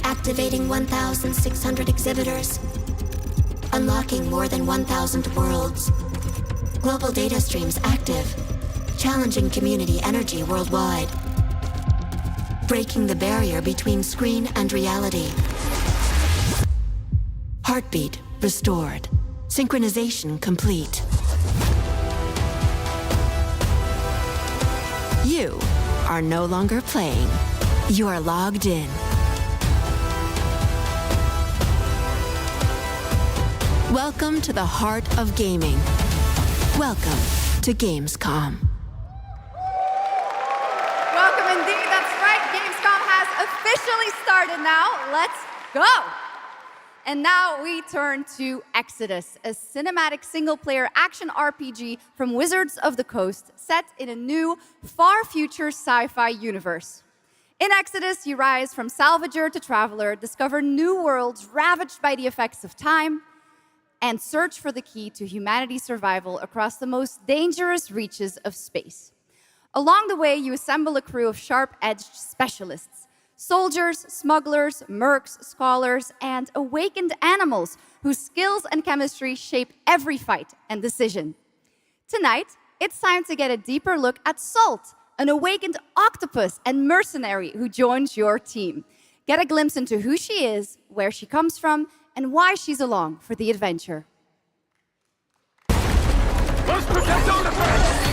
Activating 1,600 exhibitors. Unlocking more than 1,000 worlds. Global data streams active. Challenging community energy worldwide. Breaking the barrier between screen and reality. Heartbeat restored. Synchronization complete. You are no longer playing. You are logged in. Welcome to the heart of gaming. Welcome to Gamescom. Welcome indeed, that's right. Gamescom has officially started now. Let's go. And now we turn to Exodus, a cinematic single-player action RPG from Wizards of the Coast set in a new, far-future sci-fi universe. In Exodus, you rise from salvager to traveler, discover new worlds ravaged by the effects of time, and search for the key to humanity's survival across the most dangerous reaches of space. Along the way, you assemble a crew of sharp-edged specialists, soldiers, smugglers, mercs, scholars, and awakened animals whose skills and chemistry shape every fight and decision. Tonight, it's time to get a deeper look at Salt, an awakened octopus and mercenary who joins your team. Get a glimpse into who she is, where she comes from, and why she's along for the adventure. Let's protect artifacts!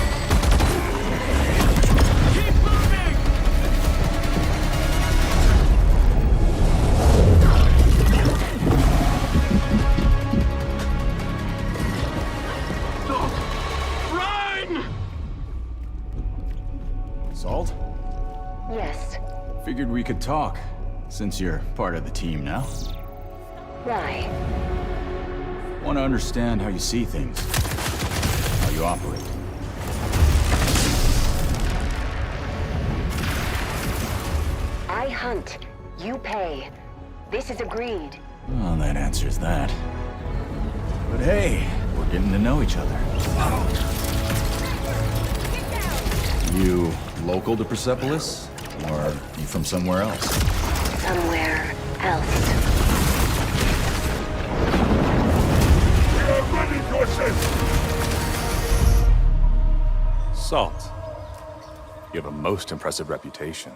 Salt? Yes. Figured we could talk, since you're part of the team now. Why? Want to understand how you see things, how you operate. I hunt. You pay. This is agreed. Well, that answers that. But hey, we're getting to know each other. You local to Persepolis? Or you from somewhere else? Somewhere else. Salt, you have a most impressive reputation.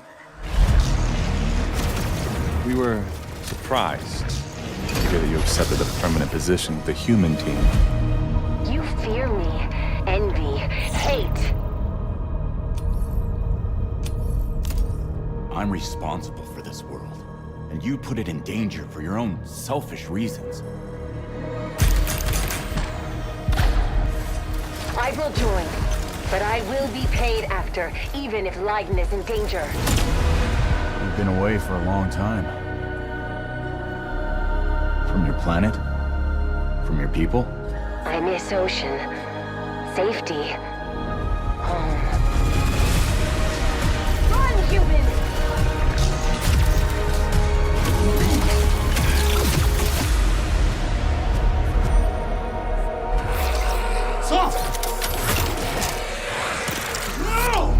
We were surprised to hear that you accepted a permanent position with the human team. You fear me, envy, hate. I'm responsible for this world, and you put it in danger for your own selfish reasons. I will join, but I will be paid after, even if Leiden is in danger. You've been away for a long time. From your planet? From your people? I miss ocean, safety, home. Run, human! Salt! No!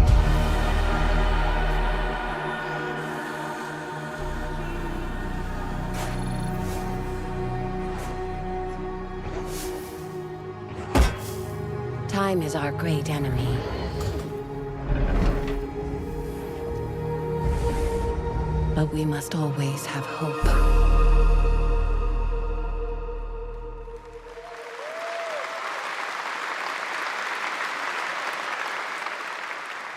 Time is our great enemy. But we must always have hope.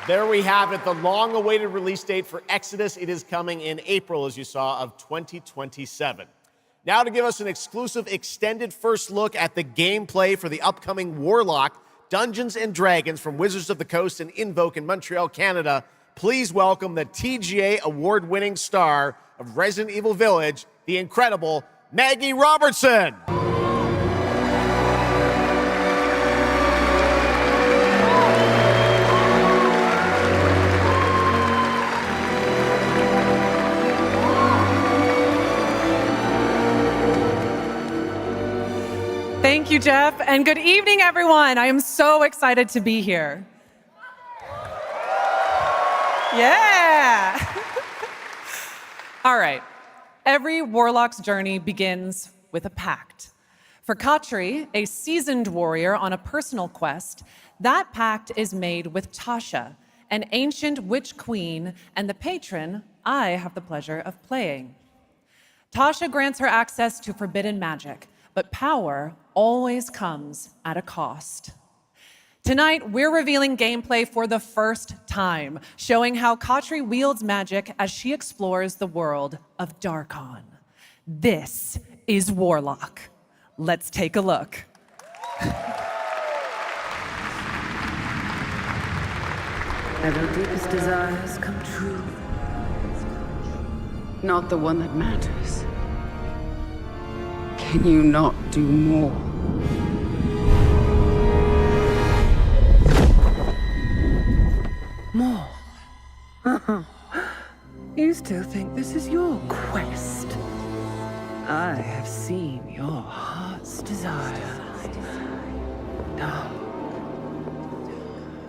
There we have it, the long-awaited release date for Exodus. It is coming in April, as you saw, of 2027. Now to give us an exclusive extended first look at the gameplay for the upcoming Warlock Dungeons & Dragons from Wizards of the Coast and Invoke in Montreal, Canada, please welcome the TGA award-winning star of Resident Evil Village, the incredible Maggie Robertson. Thank you, Geoff, and good evening, everyone. I am so excited to be here. Yeah! All right. Every warlock's journey begins with a pact. For Katri, a seasoned warrior on a personal quest, that pact is made with Tasha, an ancient witch queen and the patron I have the pleasure of playing. Tasha grants her access to forbidden magic, but power always comes at a cost. Tonight, we're revealing gameplay for the first time, showing how Katri wields magic as she explores the world of Darkon. This is Warlock. Let's take a look. Where your deepest desires come true. Not the one that matters. Can you not do more? More? You still think this is your quest? I have seen your heart's desire. Dumb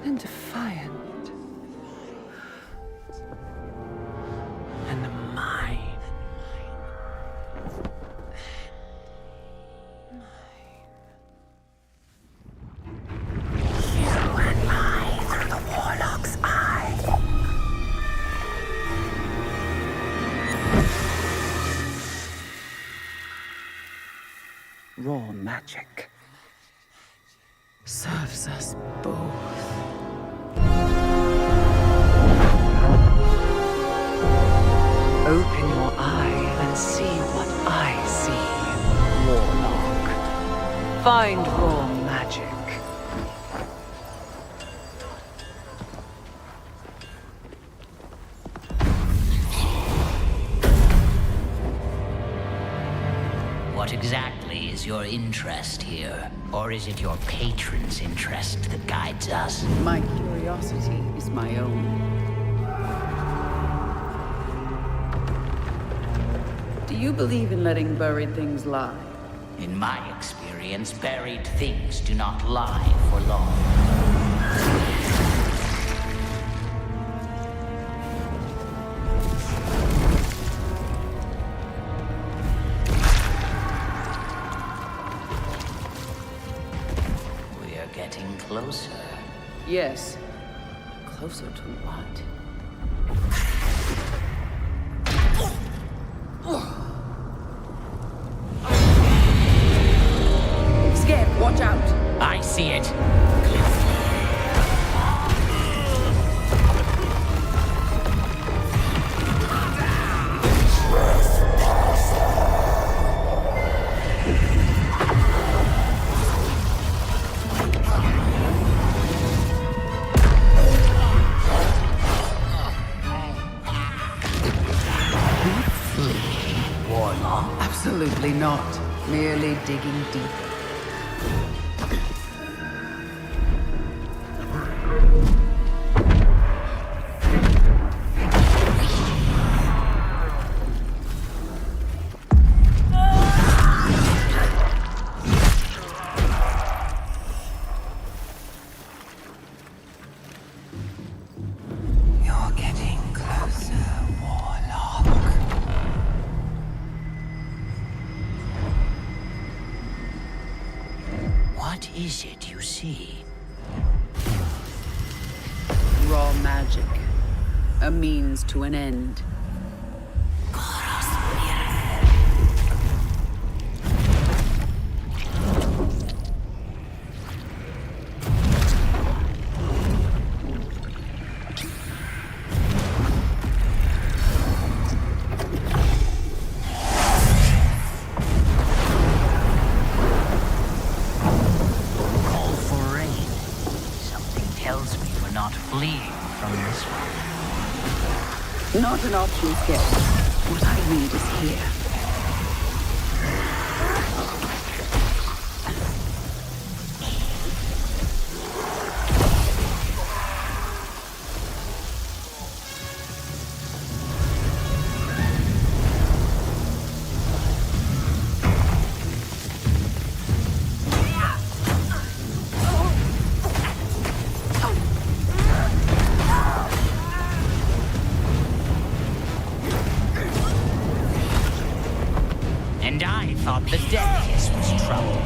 and defiant. And mine. You and I through the Warlock's eye. Raw magic serves us both. Open your eye and see what I see, Warlock. Find raw magic. What exactly is your interest here? Or is it your patron's interest that guides us? My curiosity is my own. Do you believe in letting buried things lie? In my experience, buried things do not lie for long. We are getting closer. Yes. Closer to what? Scared, watch out! I see it. Warlock? Absolutely not. Merely digging deeper. You're getting closer, Warlock. What is it you see? Raw magic. A means to an end. Call for rain. Something tells me we're not fleeing from this one. Not an option, Skip. What I need is here. And I thought the death kiss was trouble.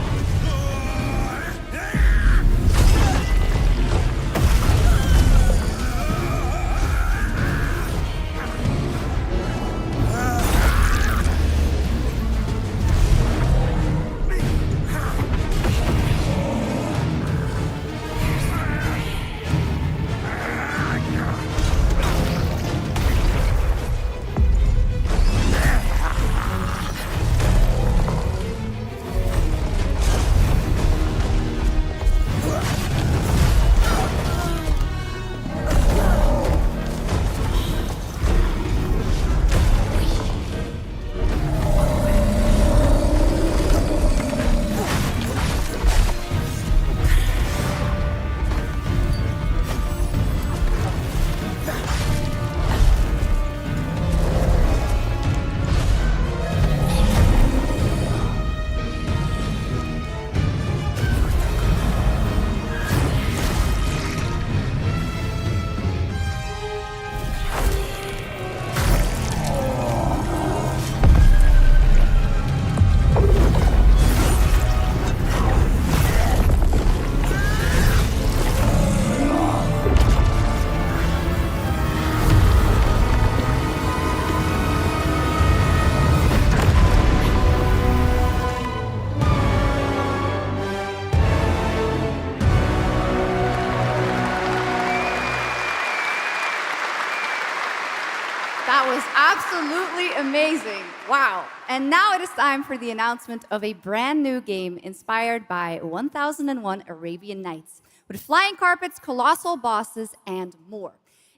That was absolutely amazing. Wow. And now it is time for the announcement of a brand new game inspired by 1001 Arabian Nights, with flying carpets, colossal bosses, and more.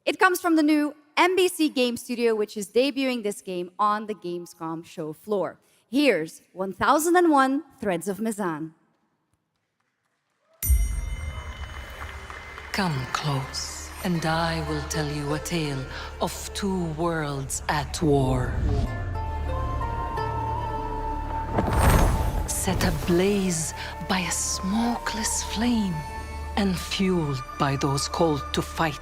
It comes from the new NBC Game Studio, which is debuting this game on the Gamescom show floor. Here's 1001 Threads of Mizan. Come close, and I will tell you a tale of two worlds at war. Set ablaze by a smokeless flame, and fueled by those called to fight.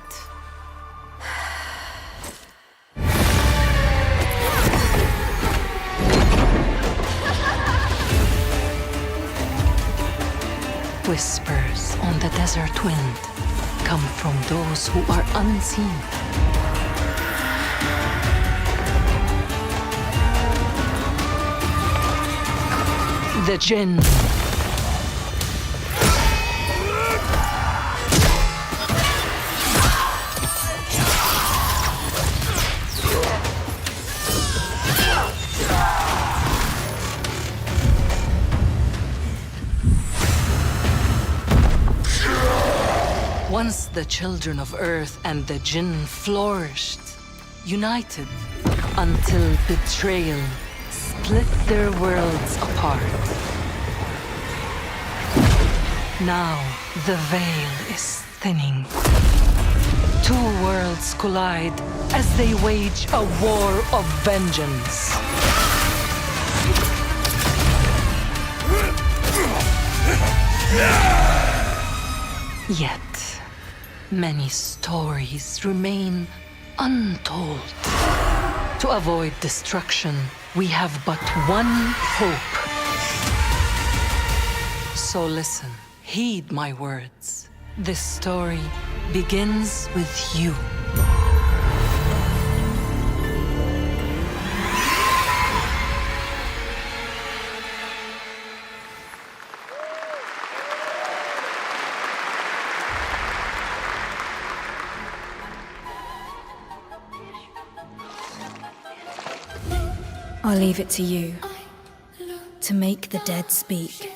Whispers on the desert wind come from those who are unseen. The Jinn. Once the children of Earth and the Jinn flourished, united, until betrayal split their worlds apart. Now the veil is thinning. Two worlds collide as they wage a war of vengeance. Yet, many stories remain untold. To avoid destruction, we have but one hope. So listen, heed my words. This story begins with you. I'll leave it to you to make the dead speak.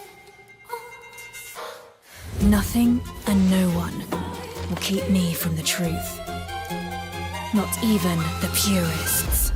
Nothing and no one will keep me from the truth. Not even the purists.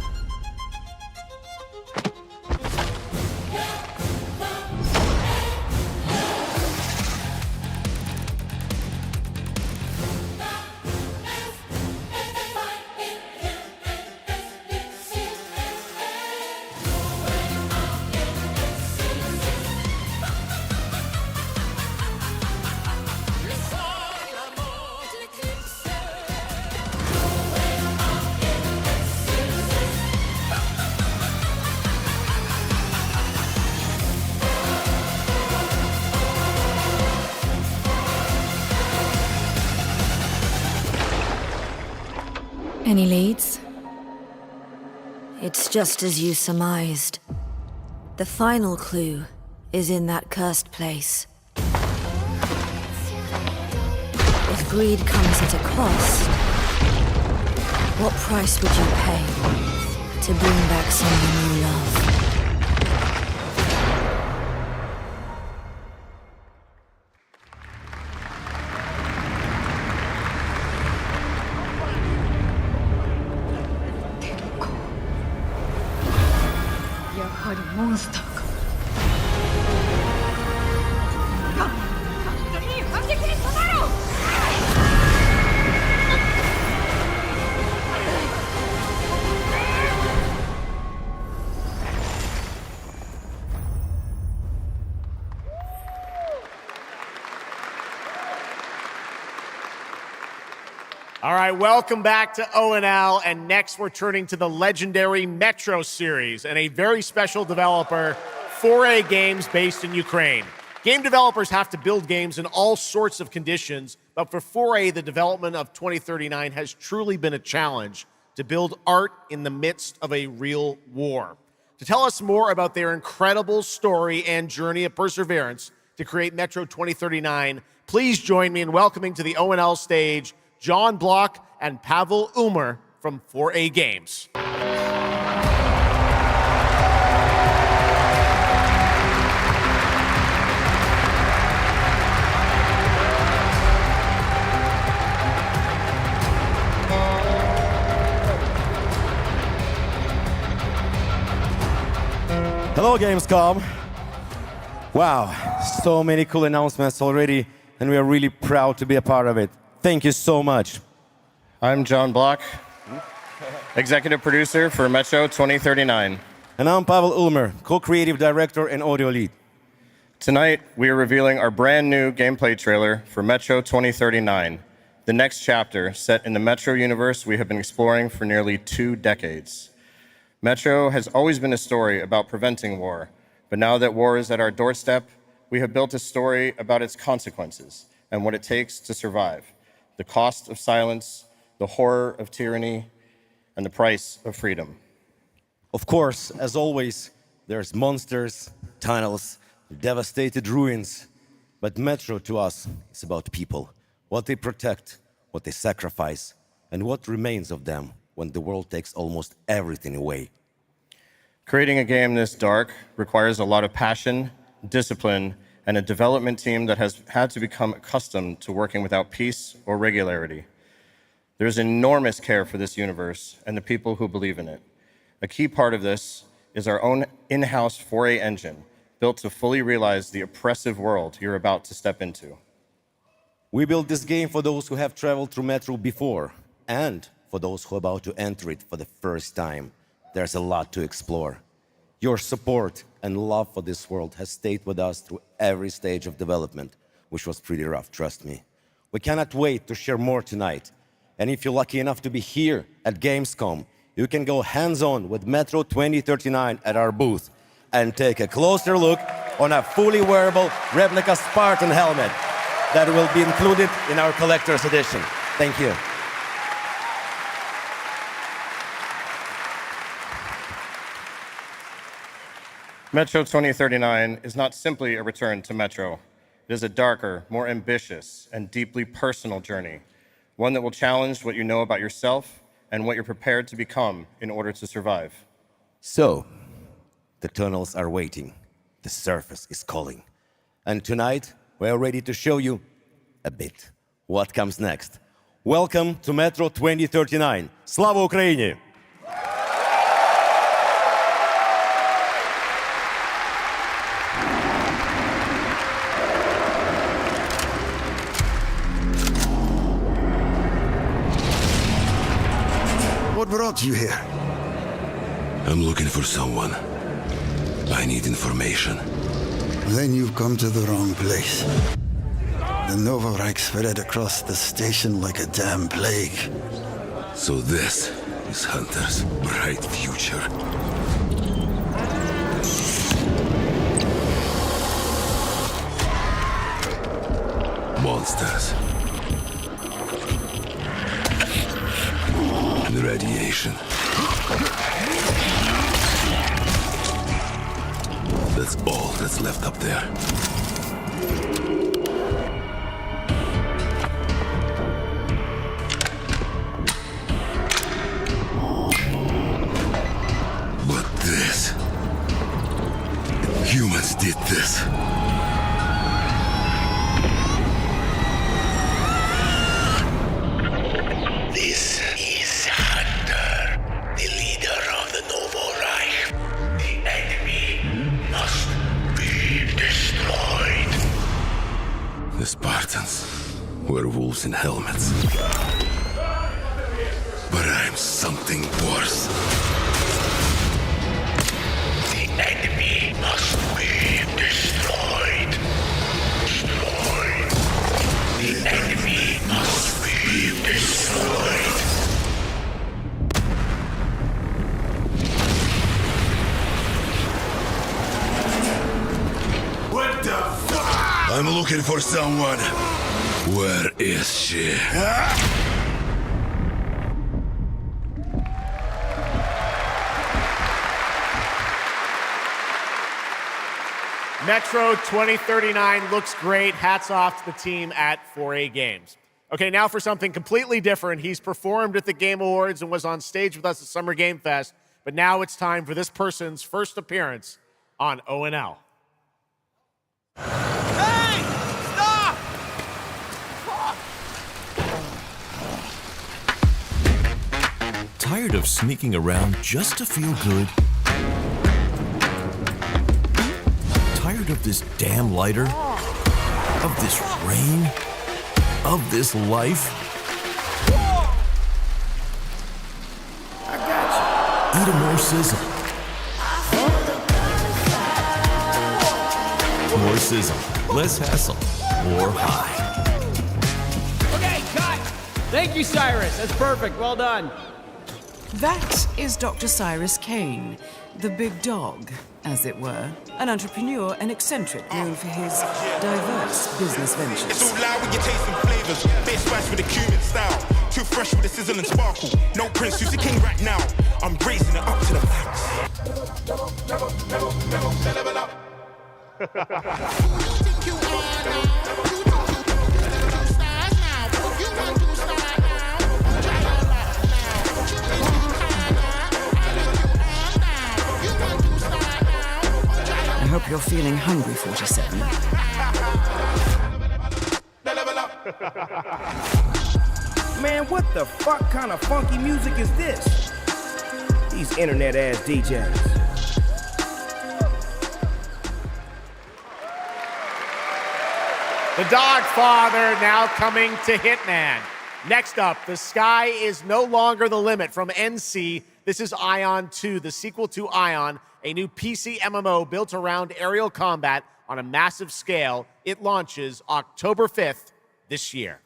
Any leads? It's just as you surmised. The final clue is in that cursed place. If greed comes at a cost, what price would you pay to bring back someone you love? monster. All right, welcome back to O&L, and next we're turning to the legendary Metro series and a very special developer, 4A Games, based in Ukraine. Game developers have to build games in all sorts of conditions, but for 4A, the development of 2039 has truly been a challenge to build art in the midst of a real war. To tell us more about their incredible story and journey of perseverance to create Metro 2039, please join me in welcoming to the O&L stage John Block and Pavel Umer from from 4A Games. Hello, Gamescom. Wow, so many cool announcements already, and we are really proud to be a part of it. Thank you so much. I'm John Block, executive producer for Metro 2039. And I'm Pavel Ulmer, co-creative director and audio lead. Tonight, we are revealing our brand new gameplay trailer for Metro 2039, the next chapter set in the Metro universe we have been exploring for nearly 2 decades. Metro has always been a story about preventing war, but now that war is at our doorstep, we have built a story about its consequences and what it takes to survive, the cost of silence, the horror of tyranny, and the price of freedom. Of course, as always, there's monsters, tunnels, devastated ruins, but Metro to us is about people, what they protect, what they sacrifice, and what remains of them when the world takes almost everything away. Creating a game this dark requires a lot of passion, discipline, and a development team that has had to become accustomed to working without peace or regularity. There's enormous care for this universe and the people who believe in it. A key part of this is our own in-house 4A engine, built to fully realize the oppressive world you're about to step into. We built this game for those who have traveled through Metro before, and for those who are about to enter it for the first time. There's a lot to explore. Your support and love for this world has stayed with us through every stage of development, which was pretty rough, trust me. We cannot wait to share more tonight. And if you're lucky enough to be here at Gamescom, you can go hands-on with Metro 2039 at our booth and take a closer look on a fully wearable replica Spartan helmet that will be included in our collector's edition. Thank you. Metro 2039 is not simply a return to Metro. It is a darker, more ambitious, and deeply personal journey, one that will challenge what you know about yourself and what you're prepared to become in order to survive. So, the tunnels are waiting, the surface is calling, and tonight we are ready to show you a bit what comes next. Welcome to Metro 2039. Slava Ukraini! What brought you here? I'm looking for someone. I need information. Then you've come to the wrong place. The Nova Reich spread across the station like a damn plague. So this is Hunter's bright future. Monsters. And radiation. That's all that's left up there. But this... humans did this. This is Hunter, the leader of the Novo Reich. The enemy must be destroyed. The Spartans were wolves in helmets. But I'm something worse. The enemy must be destroyed. Destroyed. The enemy must be destroyed. What the fuck? I'm looking for someone. Where is she? Metro 2039 looks great. Hats off to the team at 4A Games. Okay, now for something completely different. He's performed at the Game Awards and was on stage with us at Summer Game Fest, but now it's time for this person's first appearance on ONL. Hey! Stop! Tired of sneaking around just to feel good? Tired of this damn lighter? Of this rain? Of this life? I got you. Eat a more sizzle. More sizzle, less hassle, more high. Okay, cut! Thank you, Cyrus. That's perfect. Well done. That is Dr. Cyrus Kane, the big dog, as it were. An entrepreneur and eccentric known for his diverse business ventures. It's all loud when you're tasting flavors. Base spice with a cumin style. Too fresh with a sizzle and sparkle. No prince, who's the king right now? I'm raising it up to the max. Level up. I hope you're feeling hungry, 47. Man, what the fuck kind of funky music is this? These internet-ass DJs. The Dog Father now coming to Hitman. Next up, The Sky is No Longer the Limit from NC. This is Ion 2, the sequel to Ion, a new PC MMO built around aerial combat on a massive scale. It launches October 5th this year.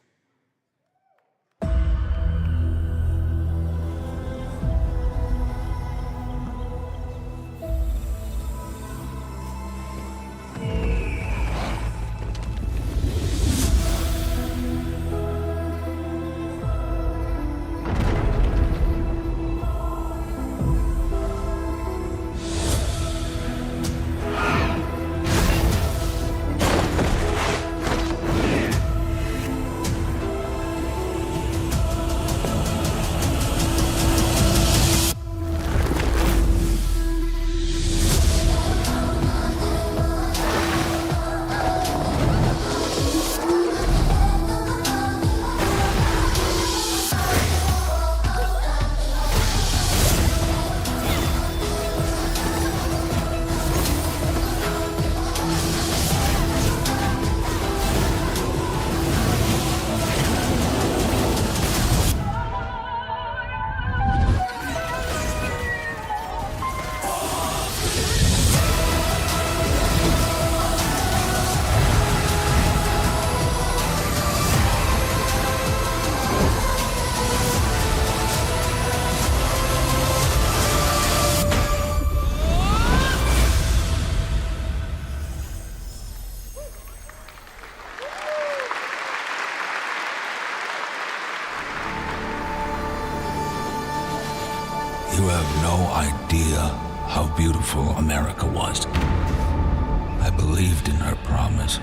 You have no idea how beautiful America was. I believed in her promise,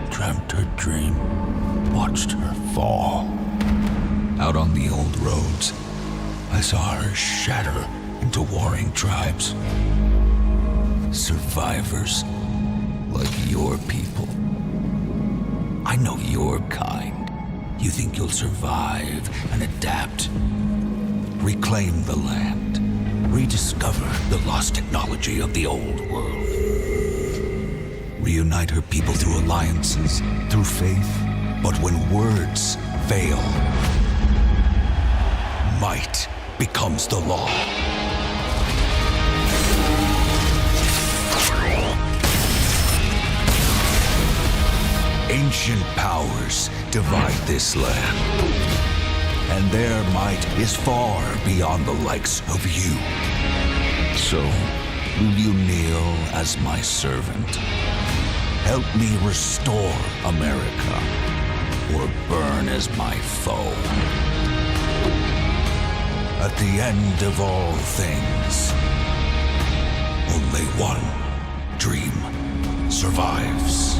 dreamt her dream, watched her fall. Out on the old roads, I saw her shatter into warring tribes. Survivors like your people. I know your kind. You think you'll survive and adapt. Reclaim the land. Rediscover the lost technology of the old world. Reunite her people through alliances, through faith. But when words fail, might becomes the law. Ancient powers divide this land, and their might is far beyond the likes of you. So, will you kneel as my servant? Help me restore America, or burn as my foe? At the end of all things, only one dream survives.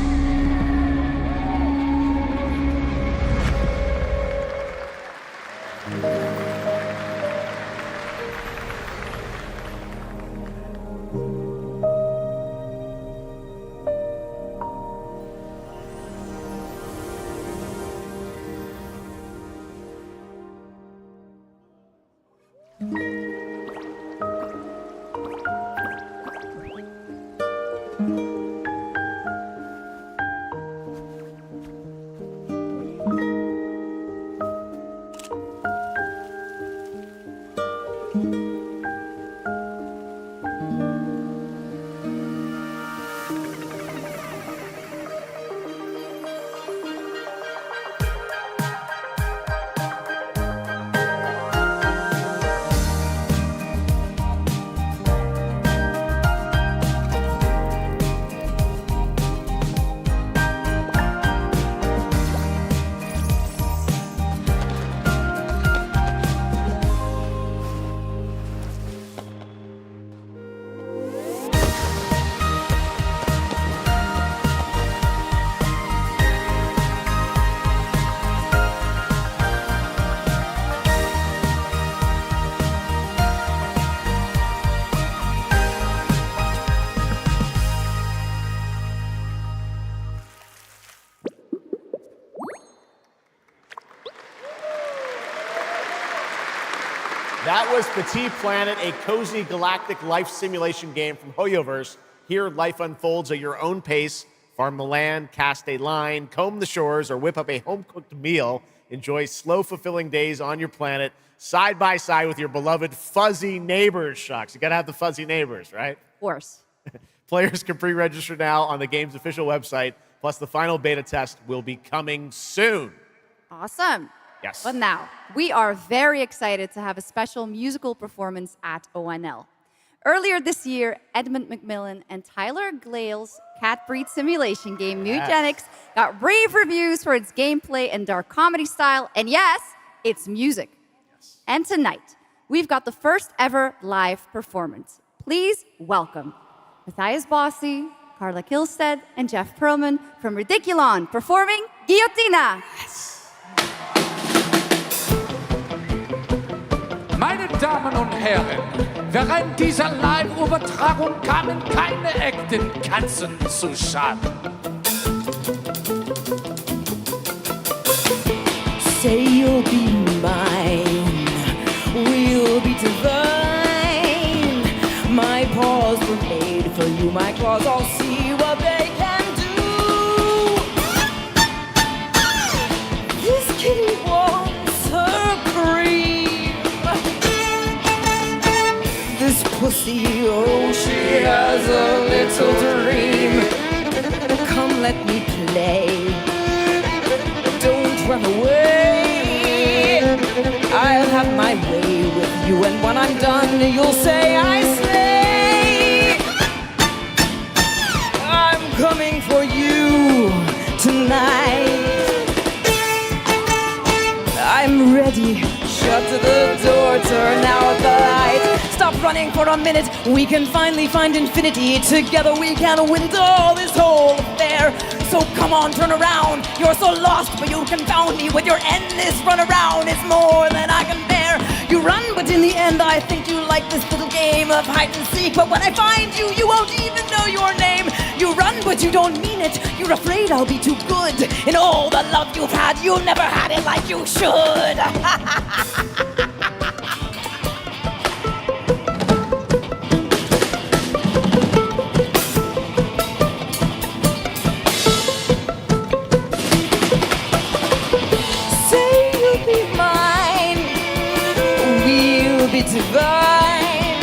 That was Petit Planet, a cozy galactic life simulation game from HoYoverse. Here, life unfolds at your own pace. Farm the land, cast a line, comb the shores, or whip up a home-cooked meal. Enjoy slow, fulfilling days on your planet, side by side with your beloved fuzzy neighbors, Sjokz. You gotta have the fuzzy neighbors, right? Of course. Players can pre-register now on the game's official website, plus the final beta test will be coming soon. Awesome. Yes. But now, we are very excited to have a special musical performance at ONL. Earlier this year, Edmund McMillan and Tyler Glale's cat breed simulation game, Mutagenics, got rave reviews for its gameplay and dark comedy style, and yes, its music. Yes. And tonight, we've got the first ever live performance. Please welcome Matthias Bossi, Carla Kilstead, and Jeff Perlman from Ridiculon performing Guillotina. Yes. Meine Damen und Herren, während dieser Live-Übertragung kamen keine echten Katzen zu Schaden. Say you'll be mine, we'll be divine. My paws were made for you, my claws, I'll see what they can do. This kitty wants her cream. This pussy, oh, she has a little dream. Come, let me play. Don't run away. I'll have my way with you, and when I'm done, you'll say I slay. I'm coming for you tonight. I'm ready. Shut the door, turn out the light. Stop running for a minute. We can finally find infinity. Together we can window this whole affair. So come on, turn around. You're so lost, but you confound me with your endless run around. It's more than I can bear. You run, but in the end, I think you like this little game of hide and seek. But when I find you, you won't even know your name. You run, but you don't mean it. You're afraid I'll be too good. In all the love you've had, you never had it like you should. Divine.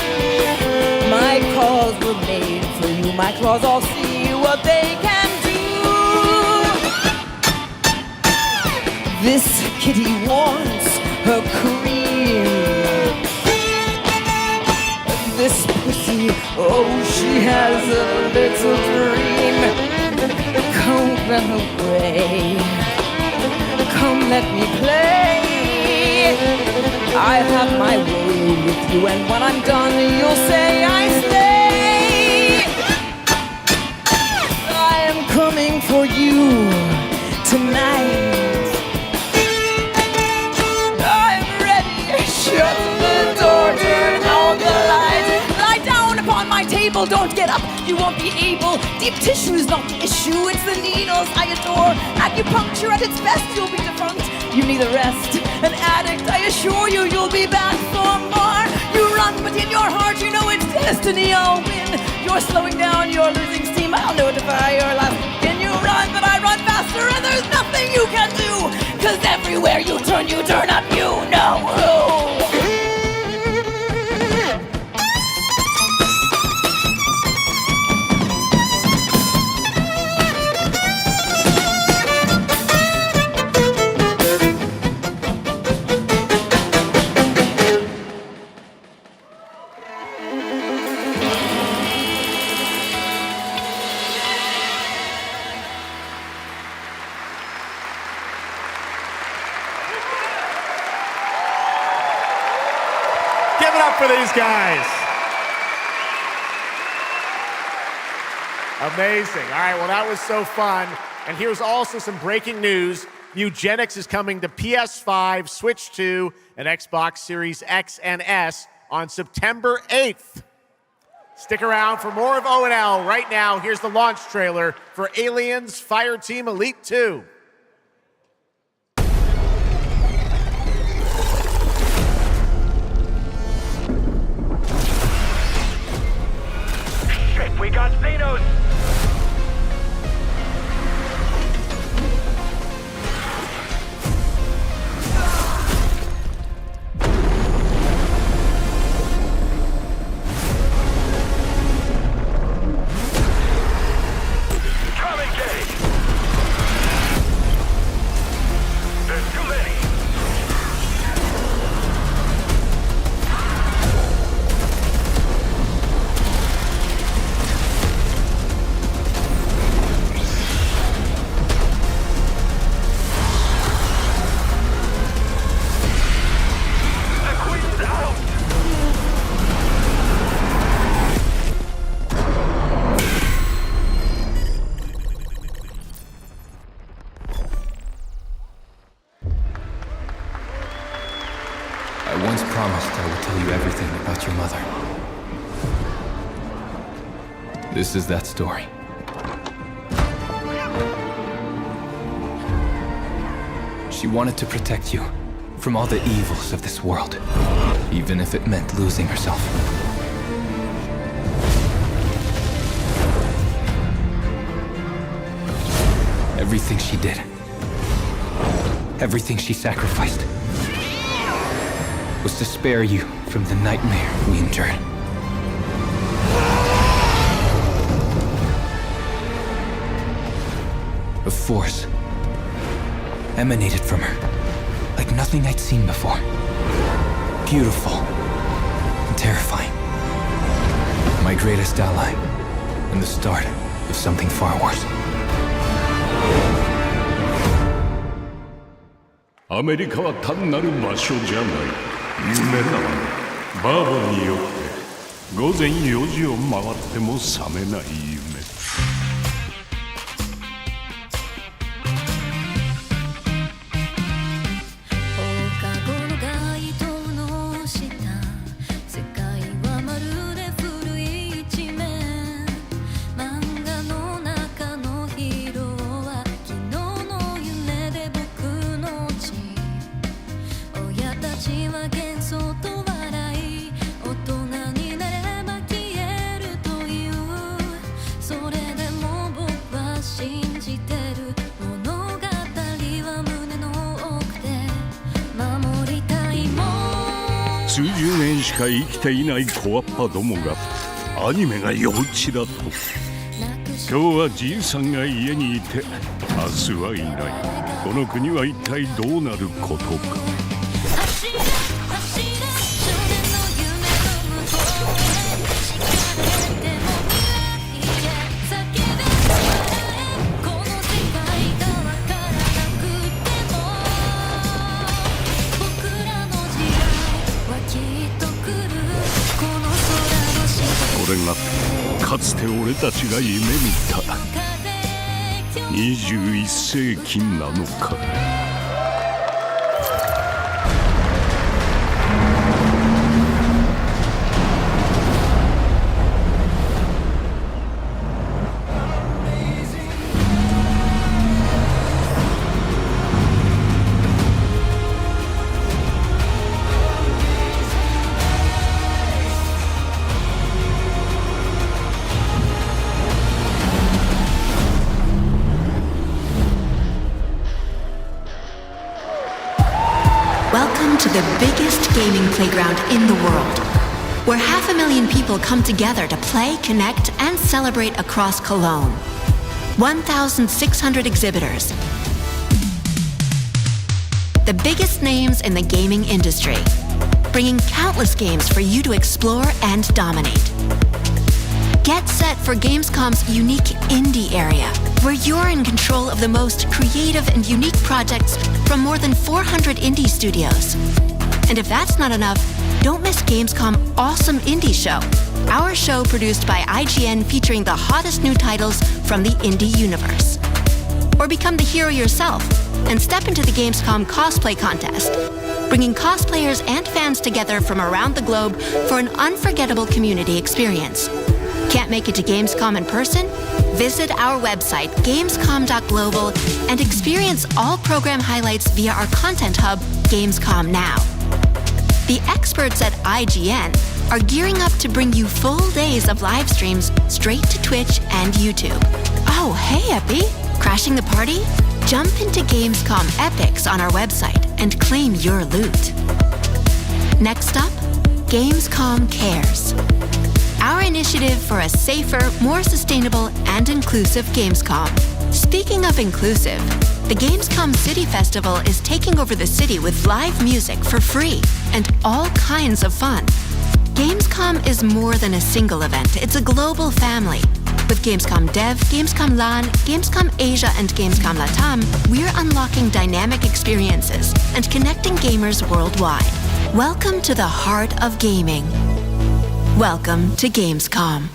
My claws were made for you. My claws all see what they can do. This kitty wants her cream. This pussy, oh, she has a little dream. Come run away. Come let me play. I'll have my way with you, and when I'm done, you'll say I slay. I am coming for you tonight. I'm ready. Shut the door, turn out the light. Lie down upon my table, don't get up. You won't be able. Deep tissue is not the issue, it's the needles I adore. Acupuncture at its best, you'll be defunct. You need a rest, an addict. I assure you, you'll be back for more. destiny, I'll win. You're slowing down, you're losing steam. I'll notify your last. Can you run? But I run faster, and there's nothing you can do. 'Cause everywhere you turn up, you know who. Give it up for these guys. Amazing. All right, well, that was so fun. And here's also some breaking news. Eugenics is coming to PS5, Switch 2, and Xbox Series X and S on September 8th. Stick around for more of O&L. Right now, here's the launch trailer for Aliens Fireteam Elite 2. Shit, we got Xenos! I once promised I would tell you everything about your mother. This is that story. She wanted to protect you from all the evils of this world, even if it meant losing herself. Everything she did, everything she sacrificed, was to spare you from the nightmare we endured. A force emanated from her, like nothing I'd seen before. Beautiful and terrifying. My greatest ally, and the start of something far worse. アメリカは単なる場所じゃない。夢だわ。バーボンによって午前4時を回っても覚めない夢。数十年しか生きていない小わっぱどもがアニメが幼稚だと。今日はじいさんが家にいて明日はいない。この国は一体どうなることか。これがかつて俺たちが夢見た21世紀なのか。to the biggest gaming playground in the world, where 500,000 people come together to play, connect, and celebrate across Cologne. 1,600 exhibitors. The biggest names in the gaming industry, bringing countless games for you to explore and dominate. Get set for Gamescom's unique indie area, where you're in control of the most creative and unique projects from more than 400 indie studios. And if that's not enough, don't miss Gamescom Awesome Indie Show, our show produced by IGN featuring the hottest new titles from the indie universe. Or become the hero yourself and step into the Gamescom cosplay contest, bringing cosplayers and fans together from around the globe for an unforgettable community experience. Can't make it to Gamescom in person? Visit our website, gamescom.global, and experience all program highlights via our content hub, Gamescom Now. The experts at IGN are gearing up to bring you full days of live streams straight to Twitch and YouTube. Oh, hey, Epi! Crashing the party? Jump into Gamescom Epics on our website and claim your loot. Next up, Gamescom Cares, our initiative for a safer, more sustainable, and inclusive Gamescom. Speaking of inclusive, the Gamescom City Festival is taking over the city with live music for free and all kinds of fun. Gamescom is more than a single event, it's a global family. With Gamescom Dev, Gamescom LAN, Gamescom Asia, and Gamescom Latam, we're unlocking dynamic experiences and connecting gamers worldwide. Welcome to the heart of gaming. Welcome to Gamescom.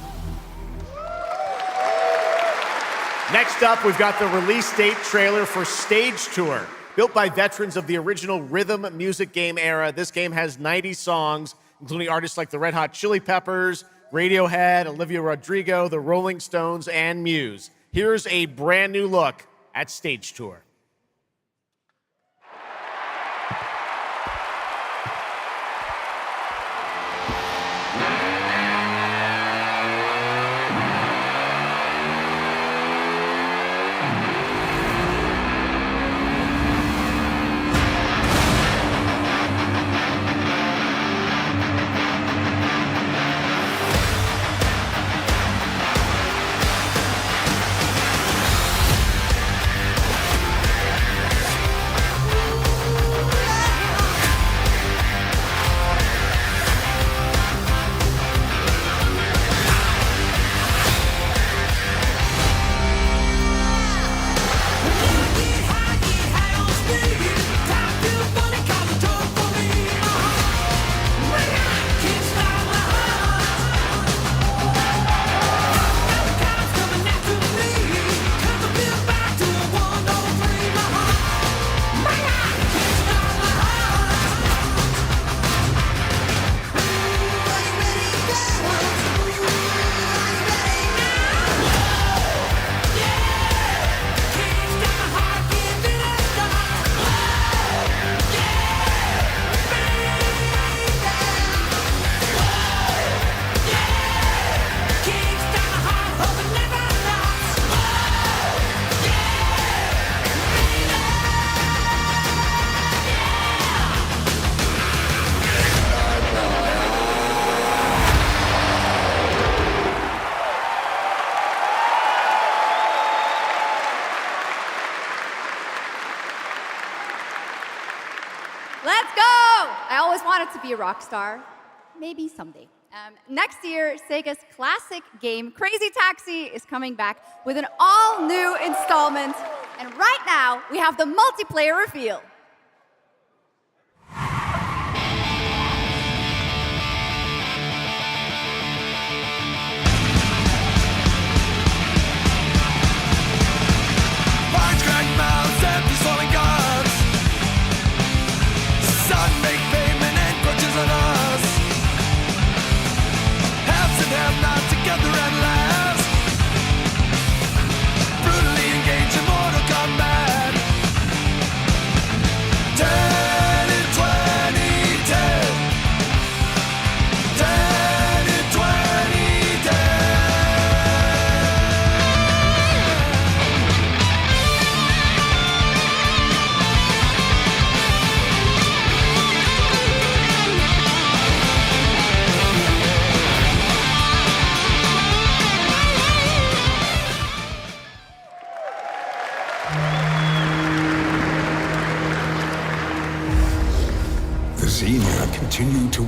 Next up, we've got the release date trailer for Stage Tour. Built by veterans of the original rhythm music game era, this game has 90 songs, including artists like the Red Hot Chili Peppers, Radiohead, Olivia Rodrigo, the Rolling Stones, and Muse. Here's a brand new look at Stage Tour. Let's go! I always wanted to be a rock star. Maybe someday. Next year, Sega's classic game, Crazy Taxi, is coming back with an all-new installment. And right now, we have the multiplayer reveal.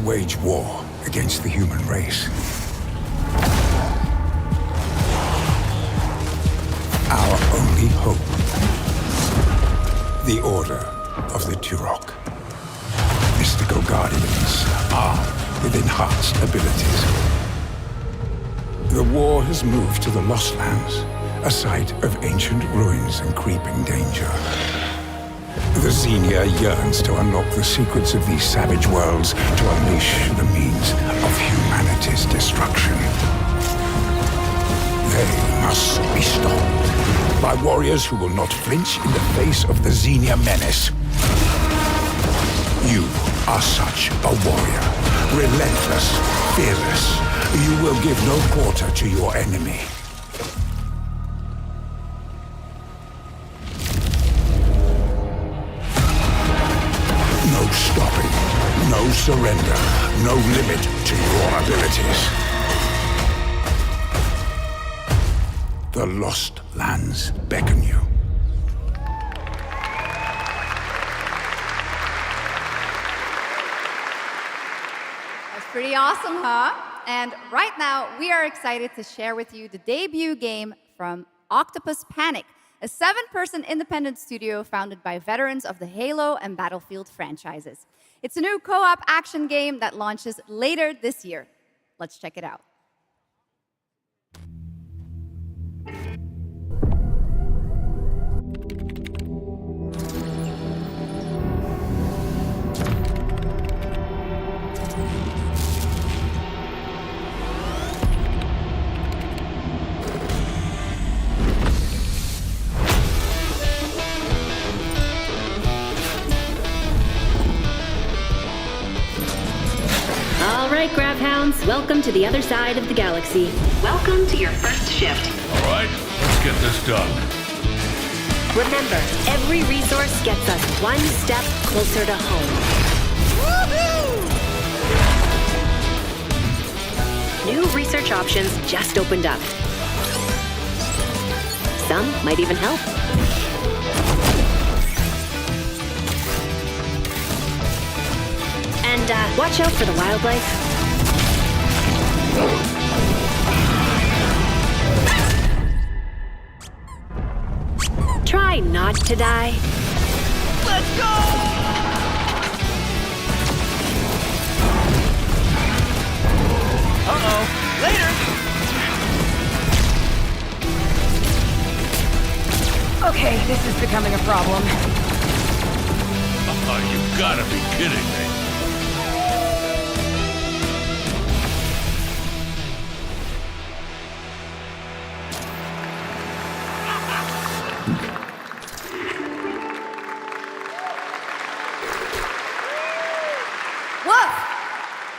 wage war against the human race. Our only hope, the Order of the Turok. Mystical guardians armed with enhanced abilities. The war has moved to the Lost Lands, a site of ancient ruins and creeping danger. The Xenia yearns to unlock the secrets of these savage worlds to unleash the means of humanity's destruction. They must be stopped by warriors who will not flinch in the face of the Xenia menace. You are such a warrior, relentless, fearless. You will give no quarter to your enemy. No stopping, no surrender, no limit to your abilities. The Lost Lands beckon you. That's pretty awesome, huh? And right now, we are excited to share with you the debut game from Octopus Panic, a 7-person independent studio founded by veterans of the Halo and Battlefield franchises. It's a new co-op action game that launches later this year. Let's check it out. All right, Grab Hounds, welcome to the other side of the galaxy. Welcome to your first shift. All right, let's get this done. Remember, every resource gets us one step closer to home. Woohoo! New research options just opened up. Some might even help. And watch out for the wildlife. Try not to die. Let's go! Uh-oh. Later! Okay, this is becoming a problem. You gotta be kidding me.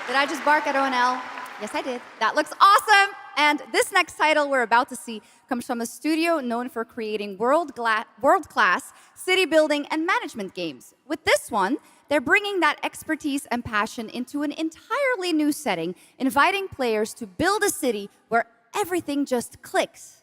Did I just bark at ONL? Yes, I did. That looks awesome! And this next title we're about to see comes from a studio known for creating world-class city building and management games. With this one, they're bringing that expertise and passion into an entirely new setting, inviting players to build a city where everything just clicks.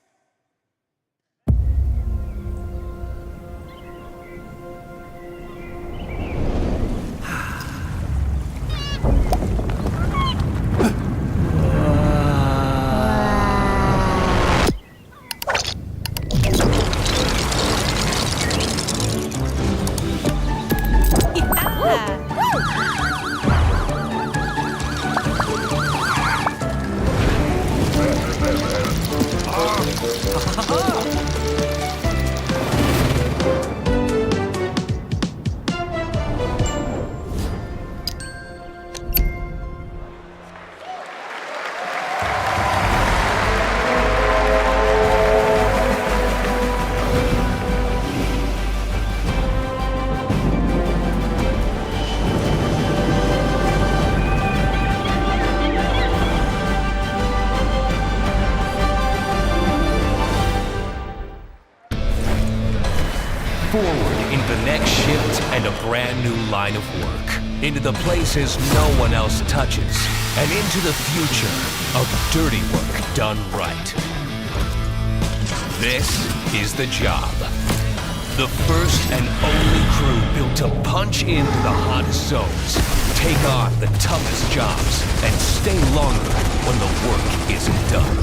Forward into the next shift and a brand new line of work. Into the places no one else touches. And into the future of dirty work done right. This is The Job. The first and only crew built to punch into the hottest zones, Take on the toughest jobs and stay longer when the work isn't done.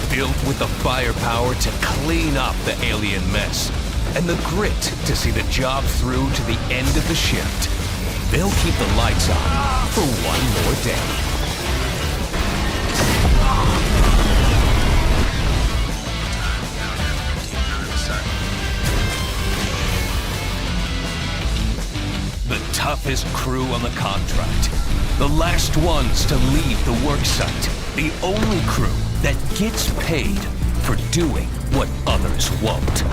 Built with the firepower to clean up the alien mess and the grit to see the job through to the end of the shift, they'll keep the lights on for one more day. The toughest crew on the contract, the last ones to leave the work site, the only crew that gets paid for doing what others won't.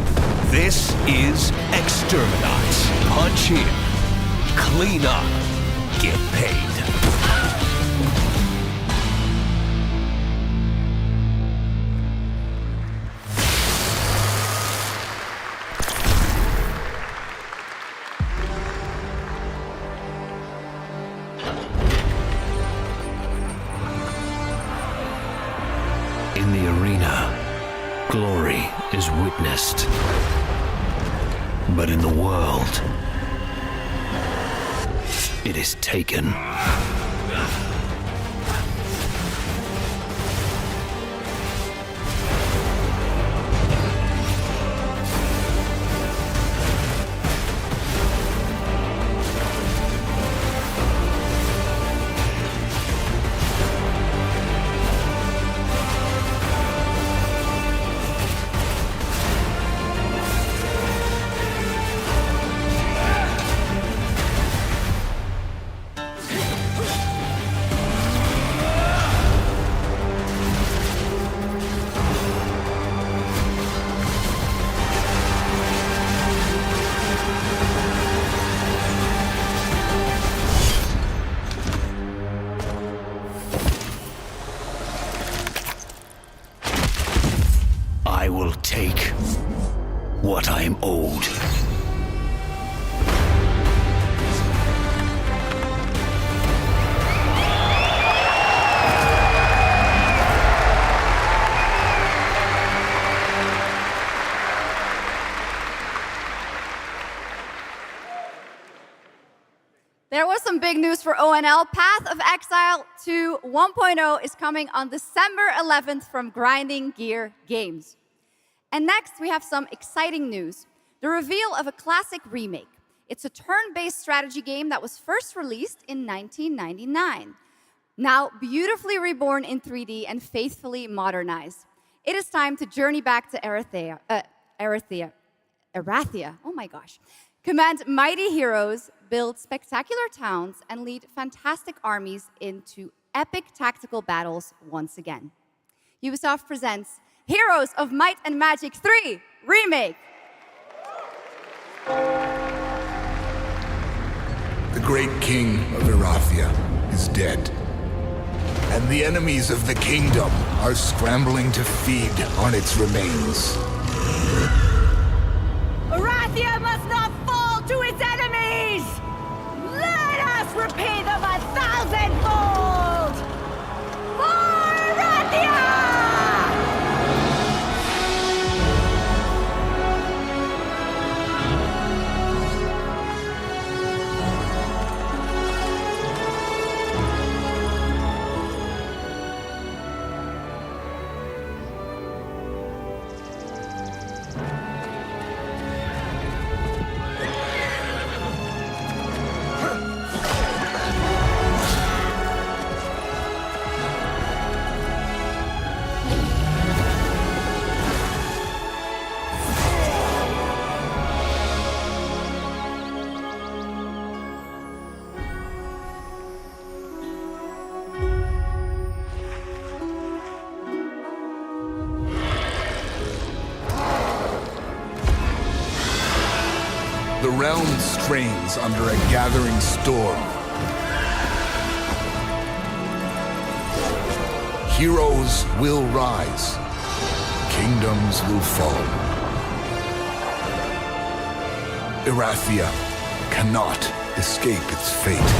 This is Exterminate. Punch in, clean up, get paid. In the arena, glory is witnessed. But in the world, it is taken. I will take what I am owed. There was some big news for ONL. Path of Exile 2 1.0 is coming on December 11th from Grinding Gear Games. And next, we have some exciting news. The reveal of a classic remake. It's a turn-based strategy game that was first released in 1999. Now beautifully reborn in 3D and faithfully modernized. It is time to journey back to Erathia. Oh my gosh. Command mighty heroes, build spectacular towns, and lead fantastic armies into epic tactical battles once again. Ubisoft presents Heroes of Might and Magic 3 Remake. The great king of Erathia is dead, and the enemies of the kingdom are scrambling to feed on its remains. Erathia must not fall to its enemies! Let us repay them 1,000-fold! For Erathia! The realm strains under a gathering storm. Heroes will rise. Kingdoms will fall. Erathia cannot escape its fate.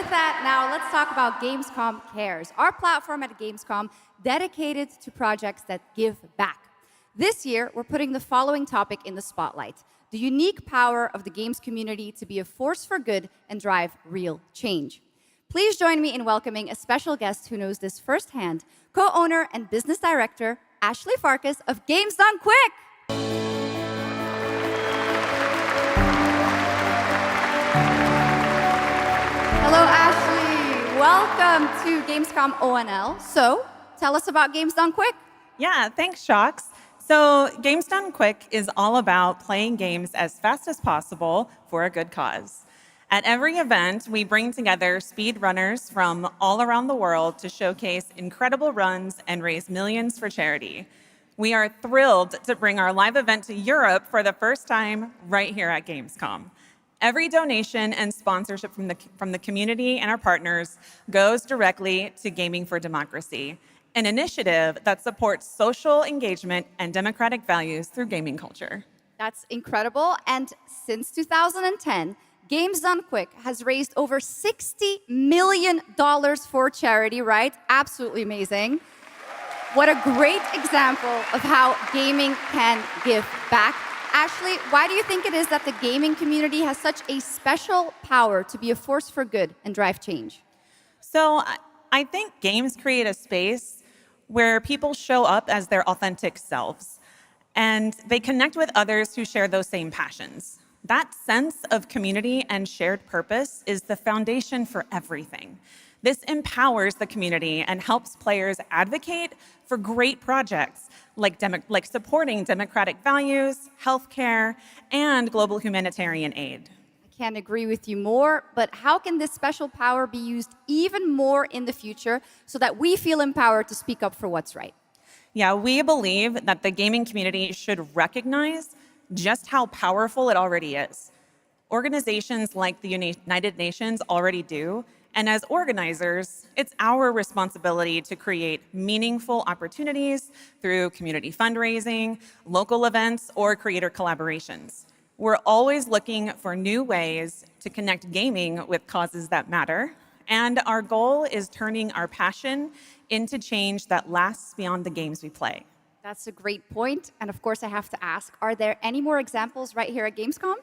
with that, now let's talk about Gamescom Cares, our platform at Gamescom dedicated to projects that give back. This year, we're putting the following topic in the spotlight: the unique power of the games community to be a force for good and drive real change. Please join me in welcoming a special guest who knows this firsthand, co-owner and business director, Ashley Farkas of Games Done Quick. Hello, Ashley. Welcome to Gamescom ONL. So, tell us about Games Done Quick. Yeah, thanks, Sjokz. So, Games Done Quick is all about playing games as fast as possible for a good cause. At every event, we bring together speedrunners from all around the world to showcase incredible runs and raise millions for charity. We are thrilled to bring our live event to Europe for the first time right here at Gamescom. Every donation and sponsorship from the community and our partners goes directly to Gaming for Democracy, an initiative that supports social engagement and democratic values through gaming culture. That's incredible. And since 2010, Games Done Quick has raised over $60 million for charity, right? Absolutely amazing. What a great example of how gaming can give back. Ashley, why do you think it is that the gaming community has such a special power to be a force for good and drive change? So I think games create a space where people show up as their authentic selves, and they connect with others who share those same passions. That sense of community and shared purpose is the foundation for everything. This empowers the community and helps players advocate for great projects like supporting democratic values, healthcare, and global humanitarian aid. I can't agree with you more, but how can this special power be used even more in the future so that we feel empowered to speak up for what's right? Yeah, we believe that the gaming community should recognize just how powerful it already is. Organizations like the United Nations already do, and as organizers, it's our responsibility to create meaningful opportunities through community fundraising, local events, or creator collaborations. We're always looking for new ways to connect gaming with causes that matter, and our goal is turning our passion into change that lasts beyond the games we play. That's a great point. And of course, I have to ask, are there any more examples right here at Gamescom?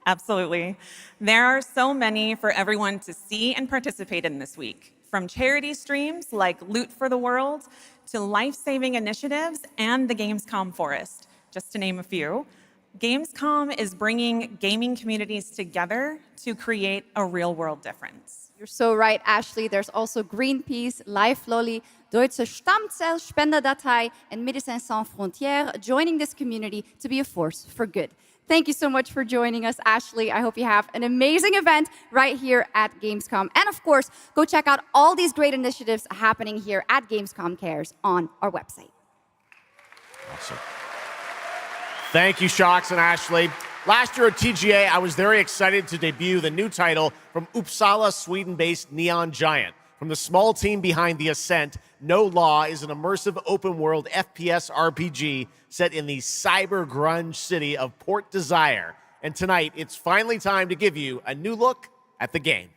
Absolutely. There are so many for everyone to see and participate in this week, from charity streams like Loot for the World to life-saving initiatives and the Gamescom Forest, just to name a few. Gamescom is bringing gaming communities together to create a real-world difference. You're so right, Ashley. There's also Greenpeace, Life Lolly, Deutsche Stammzellspenderdatei, and Médecins Sans Frontières joining this community to be a force for good. Thank you so much for joining us, Ashley. I hope you have an amazing event right here at Gamescom. And of course, go check out all these great initiatives happening here at Gamescom Cares on our website. Awesome. Thank you, Sjokz and Ashley. Last year at TGA, I was very excited to debut the new title from Uppsala, Sweden-based Neon Giant. From the small team behind The Ascent, No Law is an immersive open-world FPS RPG set in the cyber grunge city of Port Desire. And tonight, it's finally time to give you a new look at the game.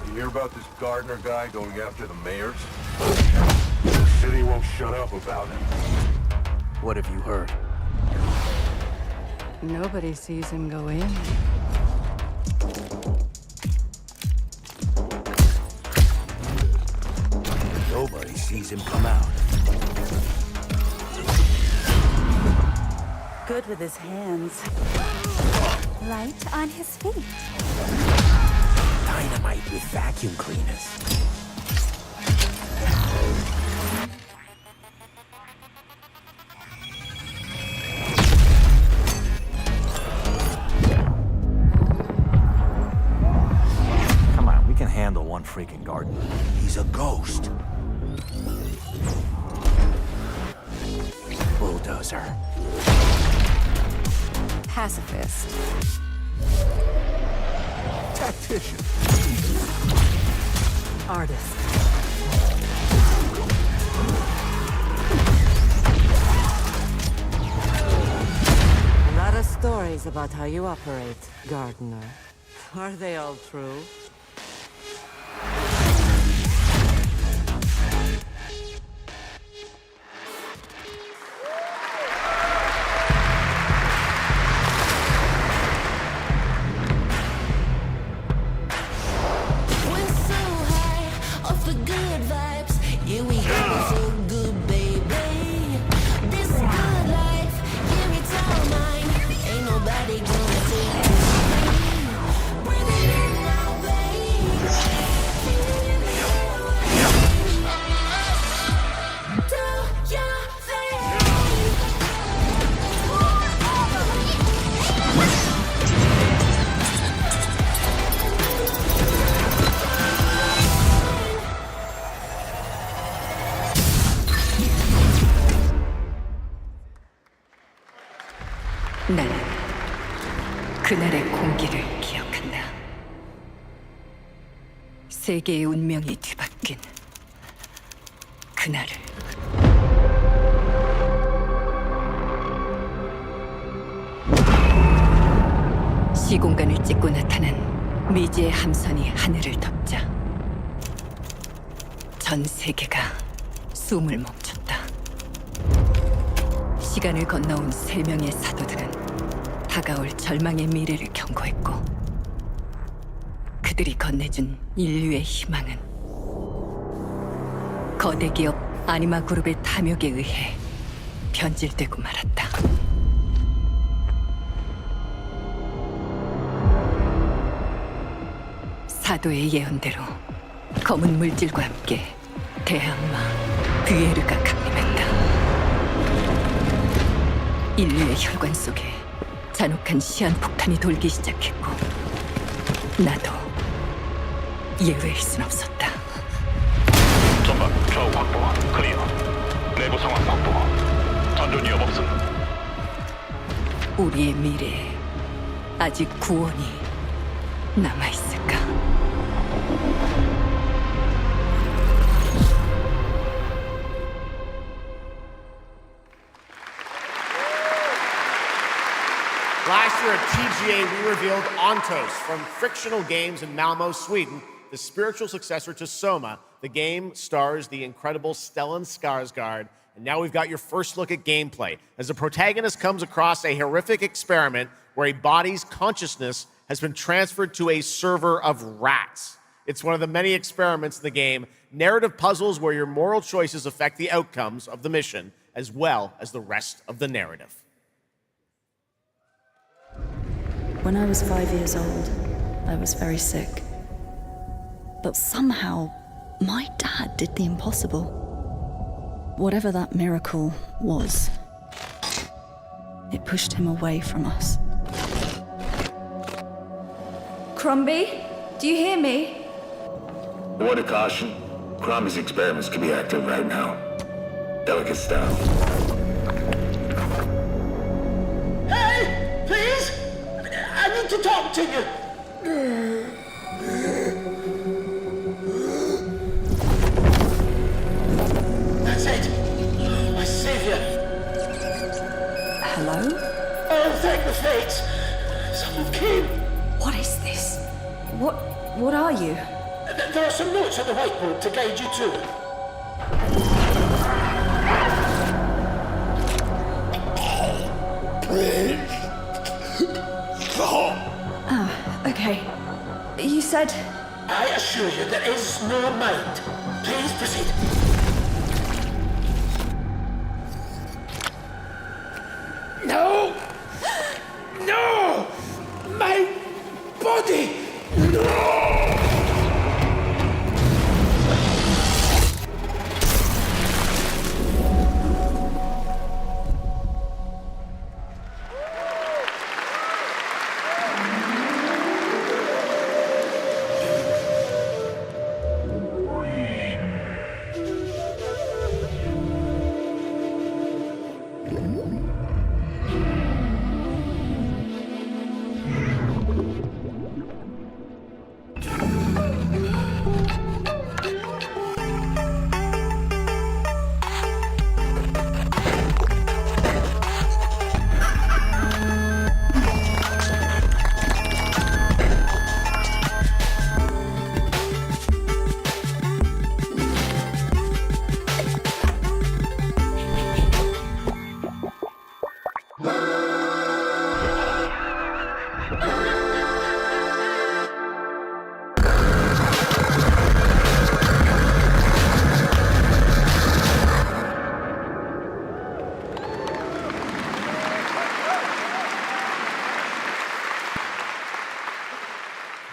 You hear about this Gardner guy going after the mayors? The city won't shut up about him. What have you heard? Nobody sees him go in. Nobody sees him come out. Good with his hands. Light on his feet. Dynamite with vacuum cleaners. Come on, we can handle one freaking garden. He's a ghost. Bulldozer. Pacifist. Tactician. Artist. stories about how you operate, Gardener. Are they all true? 나는 그날의 공기를 기억한다. 세계의 운명이 뒤바뀐 그날을. 시공간을 찍고 나타난 미지의 함선이 하늘을 덮자 전 세계가 숨을 멈췄다. 시간을 건너온 3명의 사도들은 다가올 절망의 미래를 경고했고, 그들이 건네준 인류의 희망은 거대 기업 아니마 그룹의 탐욕에 의해 변질되고 말았다. 사도의 예언대로 검은 물질과 함께 대항마 뷰에르가 강림했다. 인류의 혈관 속에 잔혹한 시한폭탄이 돌기 시작했고, 나도 예외일 순 없었다. 전방 좌우 확보 클리어. 내부 상황 확보. 전전 위험 없음. 우리의 미래에 아직 구원이 남아있을까? Last year at TGA, we revealed Ontos from Frictional Games in Malmö, Sweden, the spiritual successor to Soma. The game stars the incredible Stellan Skarsgård, and now we've got your first look at gameplay as the protagonist comes across a horrific experiment where a body's consciousness has been transferred to a server of rats. It's one of the many experiments in the game, narrative puzzles where your moral choices affect the outcomes of the mission, as well as the rest of the narrative. When I was 5 years old, I was very sick. But somehow, my dad did the impossible. Whatever that miracle was, it pushed him away from us. Crumby, do you hear me? Word of caution. Crombie's experiments can be active right now. Delicate style. Hey! Please! I need to talk to you! That's it! My savior! Hello? Oh, thank the fates! Someone came! What is this? What are you? There are some notes on the whiteboard to guide you to it. Ah, okay. You said... I assure you there is no mind. Please proceed. No! No! My body! No!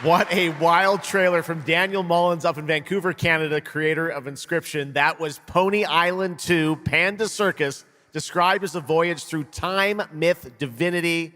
What a wild trailer from Daniel Mullins up in Vancouver, Canada, creator of Inscription. That was Pony Island 2, Panda Circus, described as a voyage through time, myth, divinity,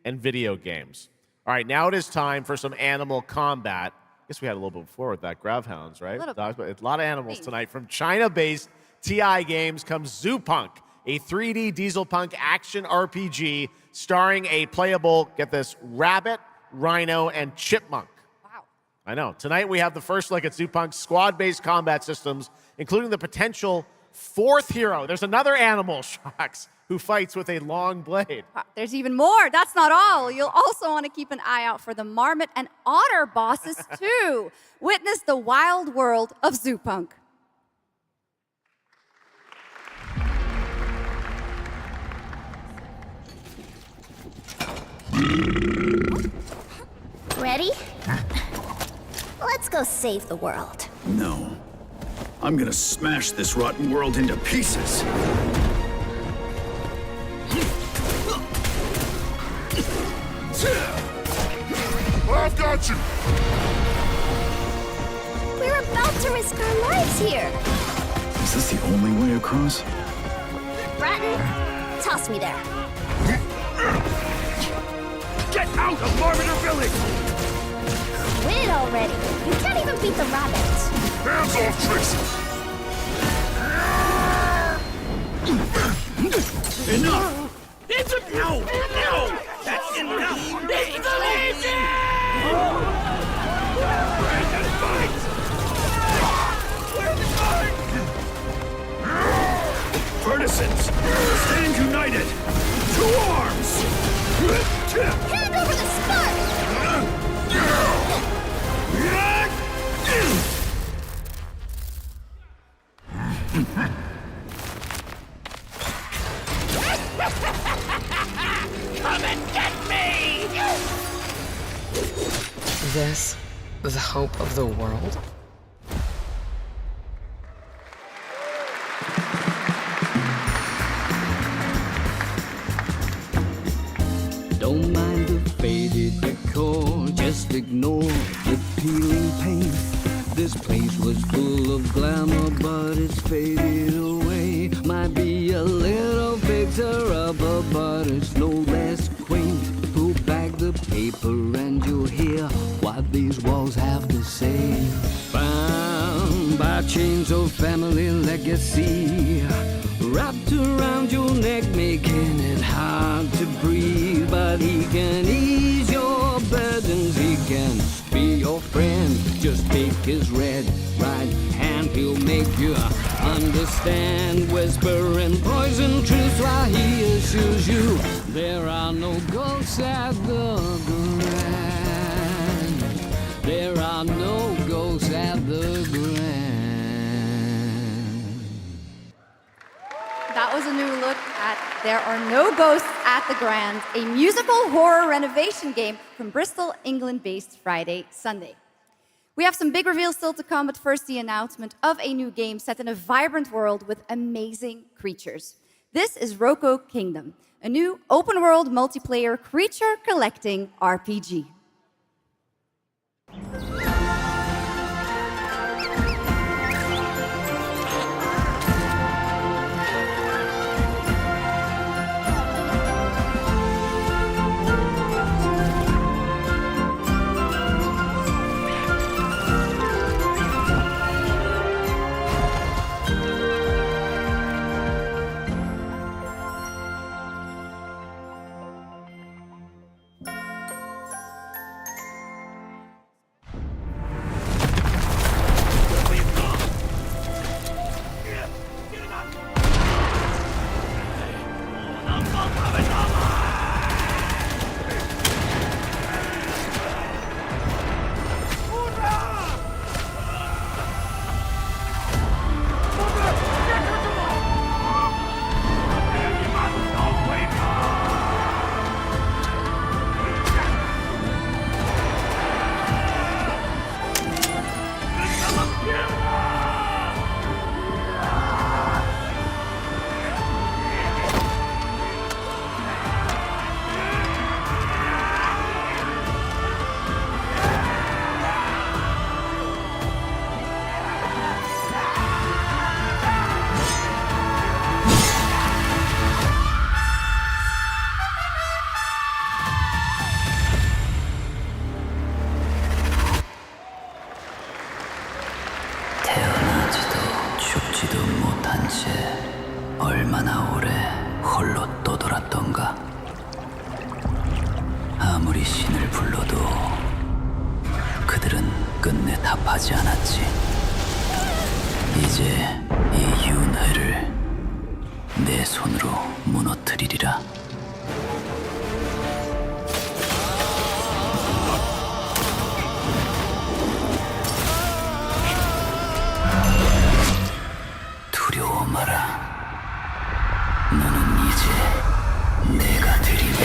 and video games. All right, now it is time for some animal combat. I guess we had a little bit before with that Gravhounds, right? A lot of animals tonight. From China-based TI Games comes Zoopunk, a 3D diesel punk action RPG starring a playable, get this, rabbit, rhino, and chipmunk. Wow. I know. Tonight we have the first look at Zoopunk's squad-based combat systems, including the potential fourth hero. There's another animal, Shocks, who fights with a long blade. There's even more. That's not all. You'll also want to keep an eye out for the marmot and otter bosses, too. Witness the wild world of Zoopunk. Ready? Let's go save the world. No. I'm gonna smash this rotten world into pieces. I've got you! We're about to risk our lives here. Is this the only way across? Bratton, toss me there. Get out of Marmiter Village! Quit it already. You can't even beat the rabbits. Hands off, Trixie! Enough! It's a no! No! That's enough! It's the Legion! Brandon, fight! Where are the guards? Partisans, stand united! To arms! Hand over the spark! Come and get me! This, the hope of the world? Don't mind the faded decor, just ignore the peeling paint. This place was full of glamour, but it's faded away. Might be a little fixer-upper, but it's no less quaint. Pull back the paper and you'll hear what these walls have to say. Bound by chains of family legacy, wrapped around your neck, making it hard to breathe. But he can ease your burdens, he can be your friend. Just take his right hand, he'll make you understand. Whisper and poison truth while he assures you there are no ghosts at the Grand. There are no ghosts at the Grand. That was a new look at There Are No Ghosts at the Grand, a musical horror renovation game from Bristol, England-based Friday Sunday. We have some big reveals still to come, but first the announcement of a new game set in a vibrant world with amazing creatures. This is Roko Kingdom, a new open-world multiplayer creature collecting RPG. 얼마나 오래 홀로 떠돌았던가. 아무리 신을 불러도 그들은 끝내 답하지 않았지. 이제 이 윤회를 내 손으로 무너뜨리리라. 두려워 마라. 너는 이제 내가 되리니.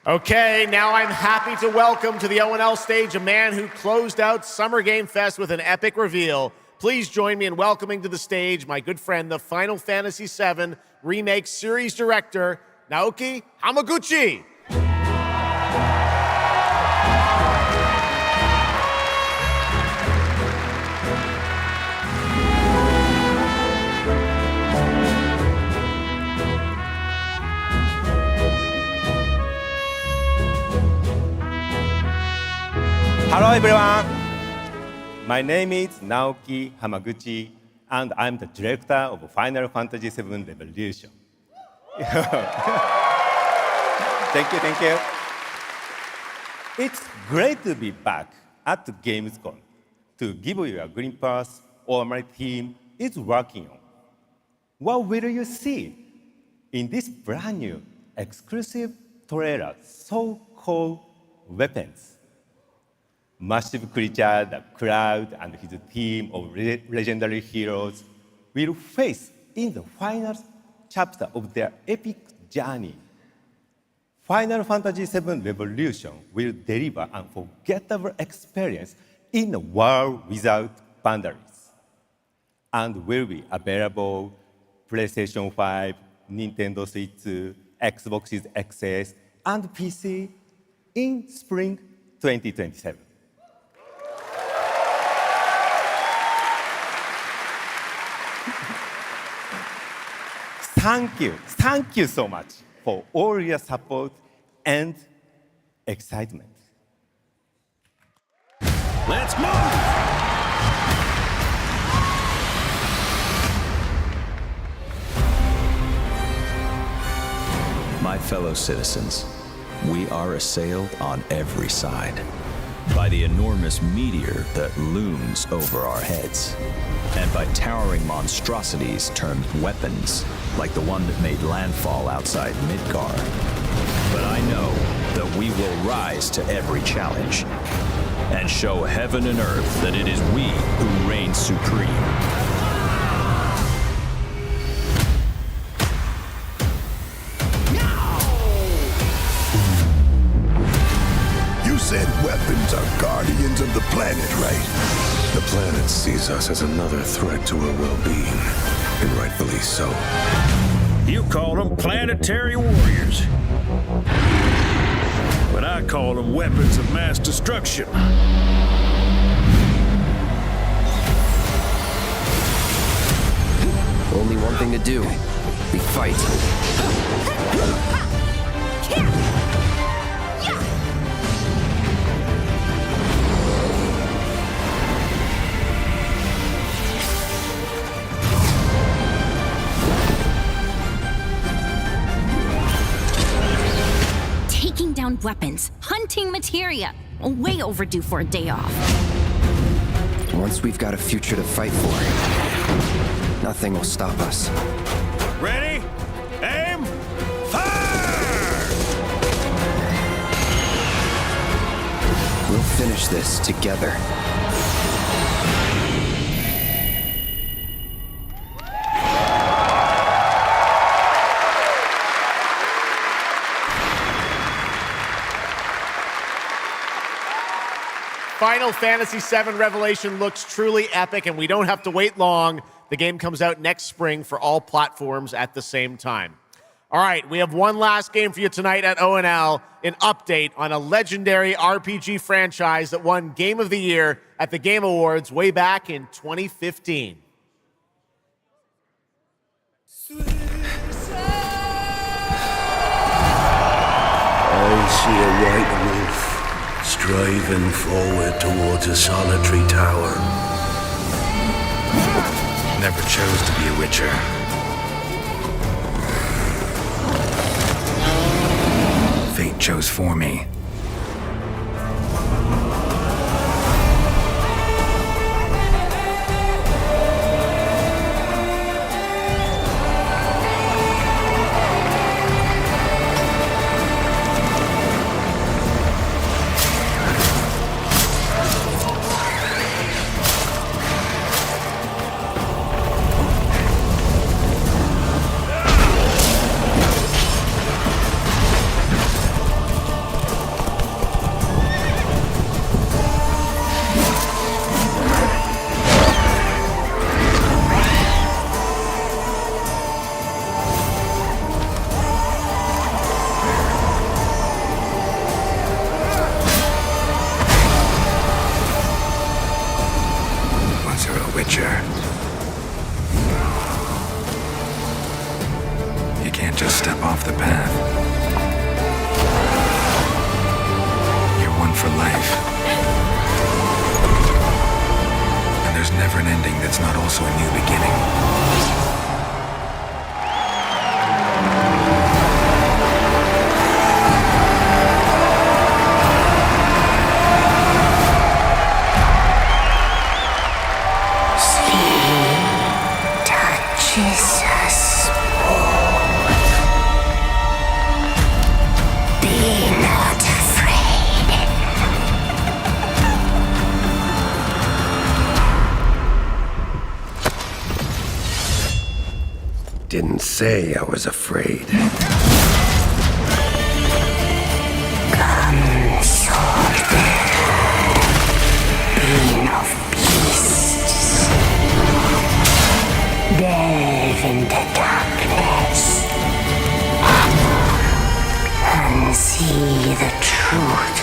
Okay, now I'm happy to welcome to the O&L stage a man who closed out Summer Game Fest with an epic reveal. Please join me in welcoming to the stage my good friend, the Final Fantasy VII Remake Series Director, Naoki Hamaguchi. Hello everyone, my name is Naoki Hamaguchi and I'm the director of Final Fantasy VII Revolution. Thank you. It's great to be back at the gamescom to give you a glimpse of what my team is working on. What will you see in this brand new exclusive trailer so-called Weapons? Massive creature, the Cloud, and his team of legendary heroes will face in the final chapter of their epic journey. Final Fantasy VII Revolution will deliver an unforgettable experience in a world without boundaries, and will be available PlayStation 5, Nintendo Switch, Xbox Series XS, and PC in spring 2027. Thank you so much for all your support and excitement. Let's move! My fellow citizens, we are assailed on every side by the enormous meteor that looms over our heads, and by towering monstrosities termed weapons, like the one that made landfall outside Midgar. But I know that we will rise to every challenge and show heaven and earth that it is we who reign supreme. Said weapons are guardians of the planet, right? The planet sees us as another threat to her well-being, and rightfully so. You call them planetary warriors, but I call them weapons of mass destruction. only one thing to do. We fight. Taking down weapons, hunting materia. Way overdue for a day off. Once we've got a future to fight for, nothing will stop us. Ready? Aim! Fire! We'll finish this together. Final Fantasy VII Revelation looks truly epic, and we don't have to wait long. The game comes out next spring for all platforms at the same time. All right, we have one last game for you tonight at ONL, an update on a legendary RPG franchise that won Game of the Year at the Game Awards way back in 2015. I see a white wolf striving forward towards a solitary tower. Never chose to be a witcher. Fate chose for me. Didn't say I was afraid. Come, soldier. Being of beasts. Delve into darkness. And see the truth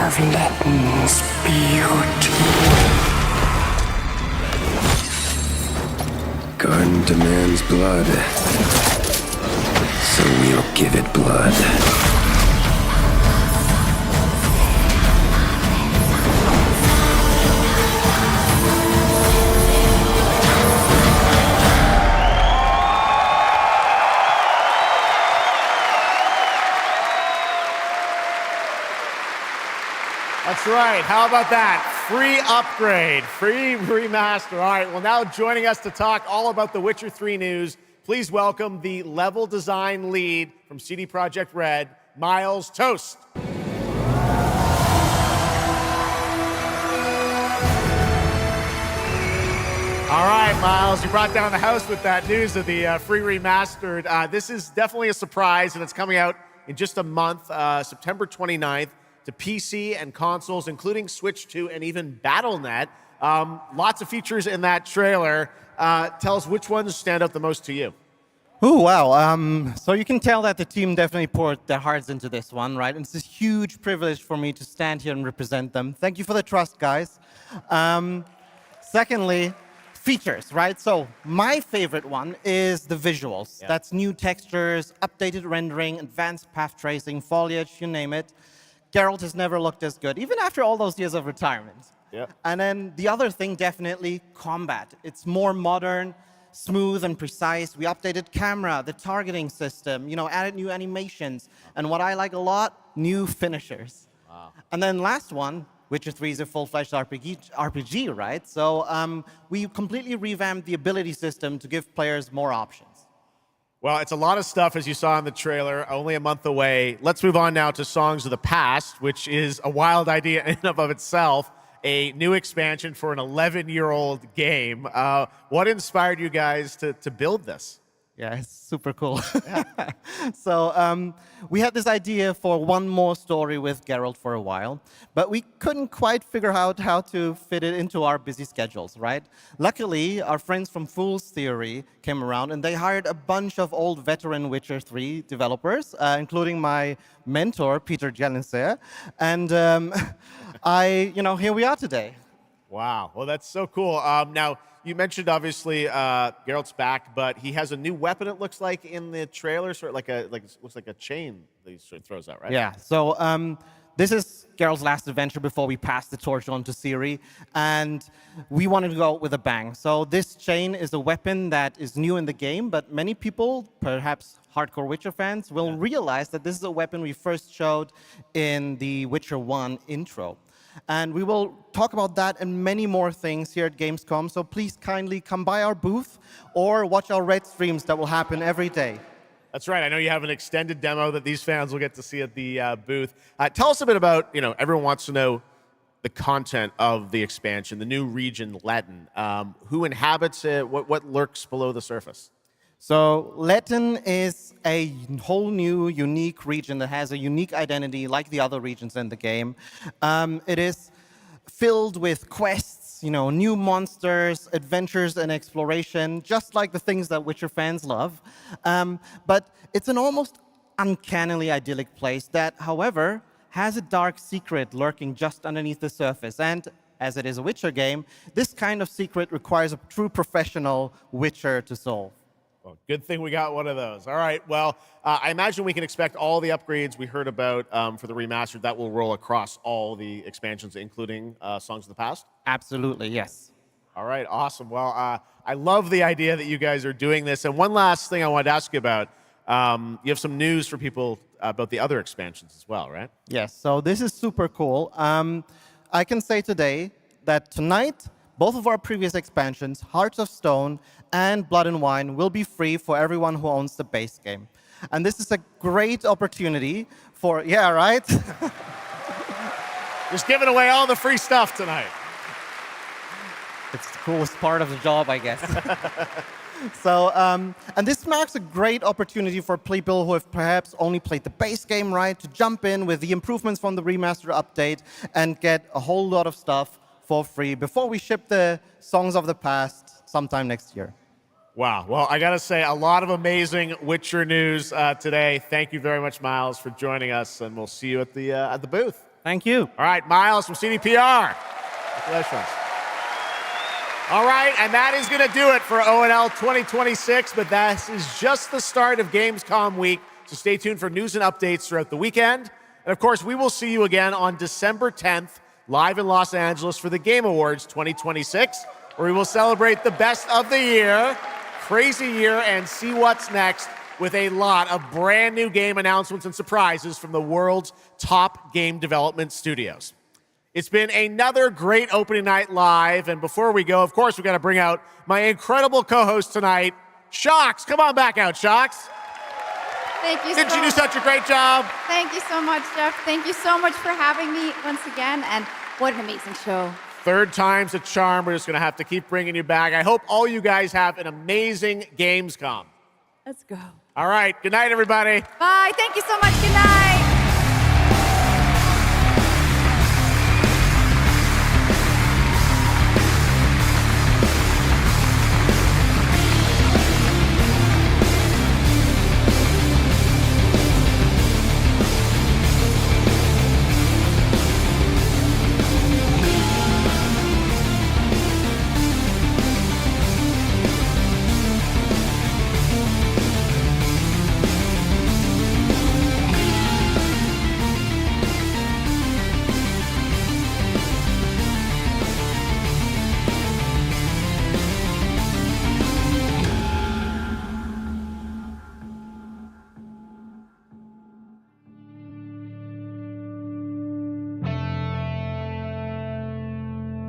of Letton's beauty. Garden demands blood, so we'll give it blood. That's right. How about that? Free upgrade, free remaster. All right, well, now joining us to talk all about the Witcher 3 news, please welcome the level design lead from CD Projekt Red, Miles Toast. All right, Miles, you brought down the house with that news of the free remastered. This is definitely a surprise, and it's coming out in just a month, September 29th. To PC and consoles, including Switch 2 and even Battle.net. Lots of features in that trailer. Tell us which ones stand out the most to you. Oh, wow. So you can tell that the team definitely poured their hearts into this one, right? And it's a huge privilege for me to stand here and represent them. Thank you for the trust, guys. Secondly, features, right? So my favorite one is the visuals. Yeah. That's new textures, updated rendering, advanced path tracing, foliage, you name it. Geralt has never looked as good, even after all those years of retirement. Yeah. And then the other thing, definitely combat. It's more modern, smooth and precise. We updated camera, the targeting system, added new animations. And what I like a lot, new finishers. Wow. And then last one, Witcher 3 is a full-fledged RPG, right? So we completely revamped the ability system to give players more options. Well, it's a lot of stuff, as you saw in the trailer, only a month away. Let's move on now to Songs of the Past, which is a wild idea in and of itself, a new expansion for an 11-year-old game. What inspired you guys to build this? Yeah, it's super cool. So we had this idea for one more story with Geralt for a while, but we couldn't quite figure out how to fit it into our busy schedules, right? Luckily, our friends from Fool's Theory came around, and they hired a bunch of old veteran Witcher 3 developers, including my mentor, Peter Jelenser. And here we are today. Wow. Well, that's so cool. Now, you mentioned, obviously, Geralt's back, but he has a new weapon, it looks like, in the trailer, sort of looks like a chain that he sort of throws out, right? Yeah. So this is Geralt's last adventure before we pass the torch on to Ciri, and we wanted to go out with a bang. So this chain is a weapon that is new in the game, but many people, perhaps hardcore Witcher fans, will realize that this is a weapon we first showed in the Witcher 1 intro. And we will talk about that and many more things here at Gamescom, so please kindly come by our booth or watch our Red streams that will happen every day. That's right. I know you have an extended demo that these fans will get to see at the booth. Tell us a bit about, everyone wants to know the content of the expansion, the new region, Letten. Who inhabits it? What lurks below the surface? So Letten is a whole new, unique region that has a unique identity like the other regions in the game. It is filled with quests, new monsters, adventures, and exploration, just like the things that Witcher fans love. But it's an almost uncannily idyllic place that, however, has a dark secret lurking just underneath the surface. And as it is a Witcher game, this kind of secret requires a true professional Witcher to solve. Well, good thing we got one of those. All right. Well, I imagine we can expect all the upgrades we heard about for the remastered. That will roll across all the expansions, including Songs of the Past? Absolutely, yes. All right. Awesome. Well, I love the idea that you guys are doing this. And one last thing I wanted to ask you about. You have some news for people about the other expansions as well, right? Yes. So this is super cool. I can say today that tonight, both of our previous expansions, Hearts of Stone and Blood and Wine, will be free for everyone who owns the base game. And this is a great opportunity for, yeah, right? Just giving away all the free stuff tonight. It's the coolest part of the job, I guess. So, and this marks a great opportunity for people who have perhaps only played the base game, right, to jump in with the improvements from the remaster update and get a whole lot of stuff for free before we ship the Songs of the Past sometime next year. Wow. Well, I got to say, a lot of amazing Witcher news today. Thank you very much, Miles, for joining us, and we'll see you at the booth. Thank you. All right, Miles from CDPR. Congratulations. All right, and that is going to do it for ONL 2026, but that is just the start of Gamescom week, so stay tuned for news and updates throughout the weekend. And of course, we will see you again on December 10th, live in Los Angeles for the Game Awards 2026, where we will celebrate the best of the year, crazy year, and see what's next with a lot of brand new game announcements and surprises from the world's top game development studios. It's been another great opening night live, and before we go, of course, we've got to bring out my incredible co-host tonight, Sjokz. Come on back out, Sjokz. Thank you. Didn't you do such a great job? Thank you so much, Geoff. Thank you so much for having me once again, and what an amazing show. Third time's a charm. We're just going to have to keep bringing you back. I hope all you guys have an amazing Gamescom. Let's go. All right. Good night, everybody. Bye. Thank you so much. Good night.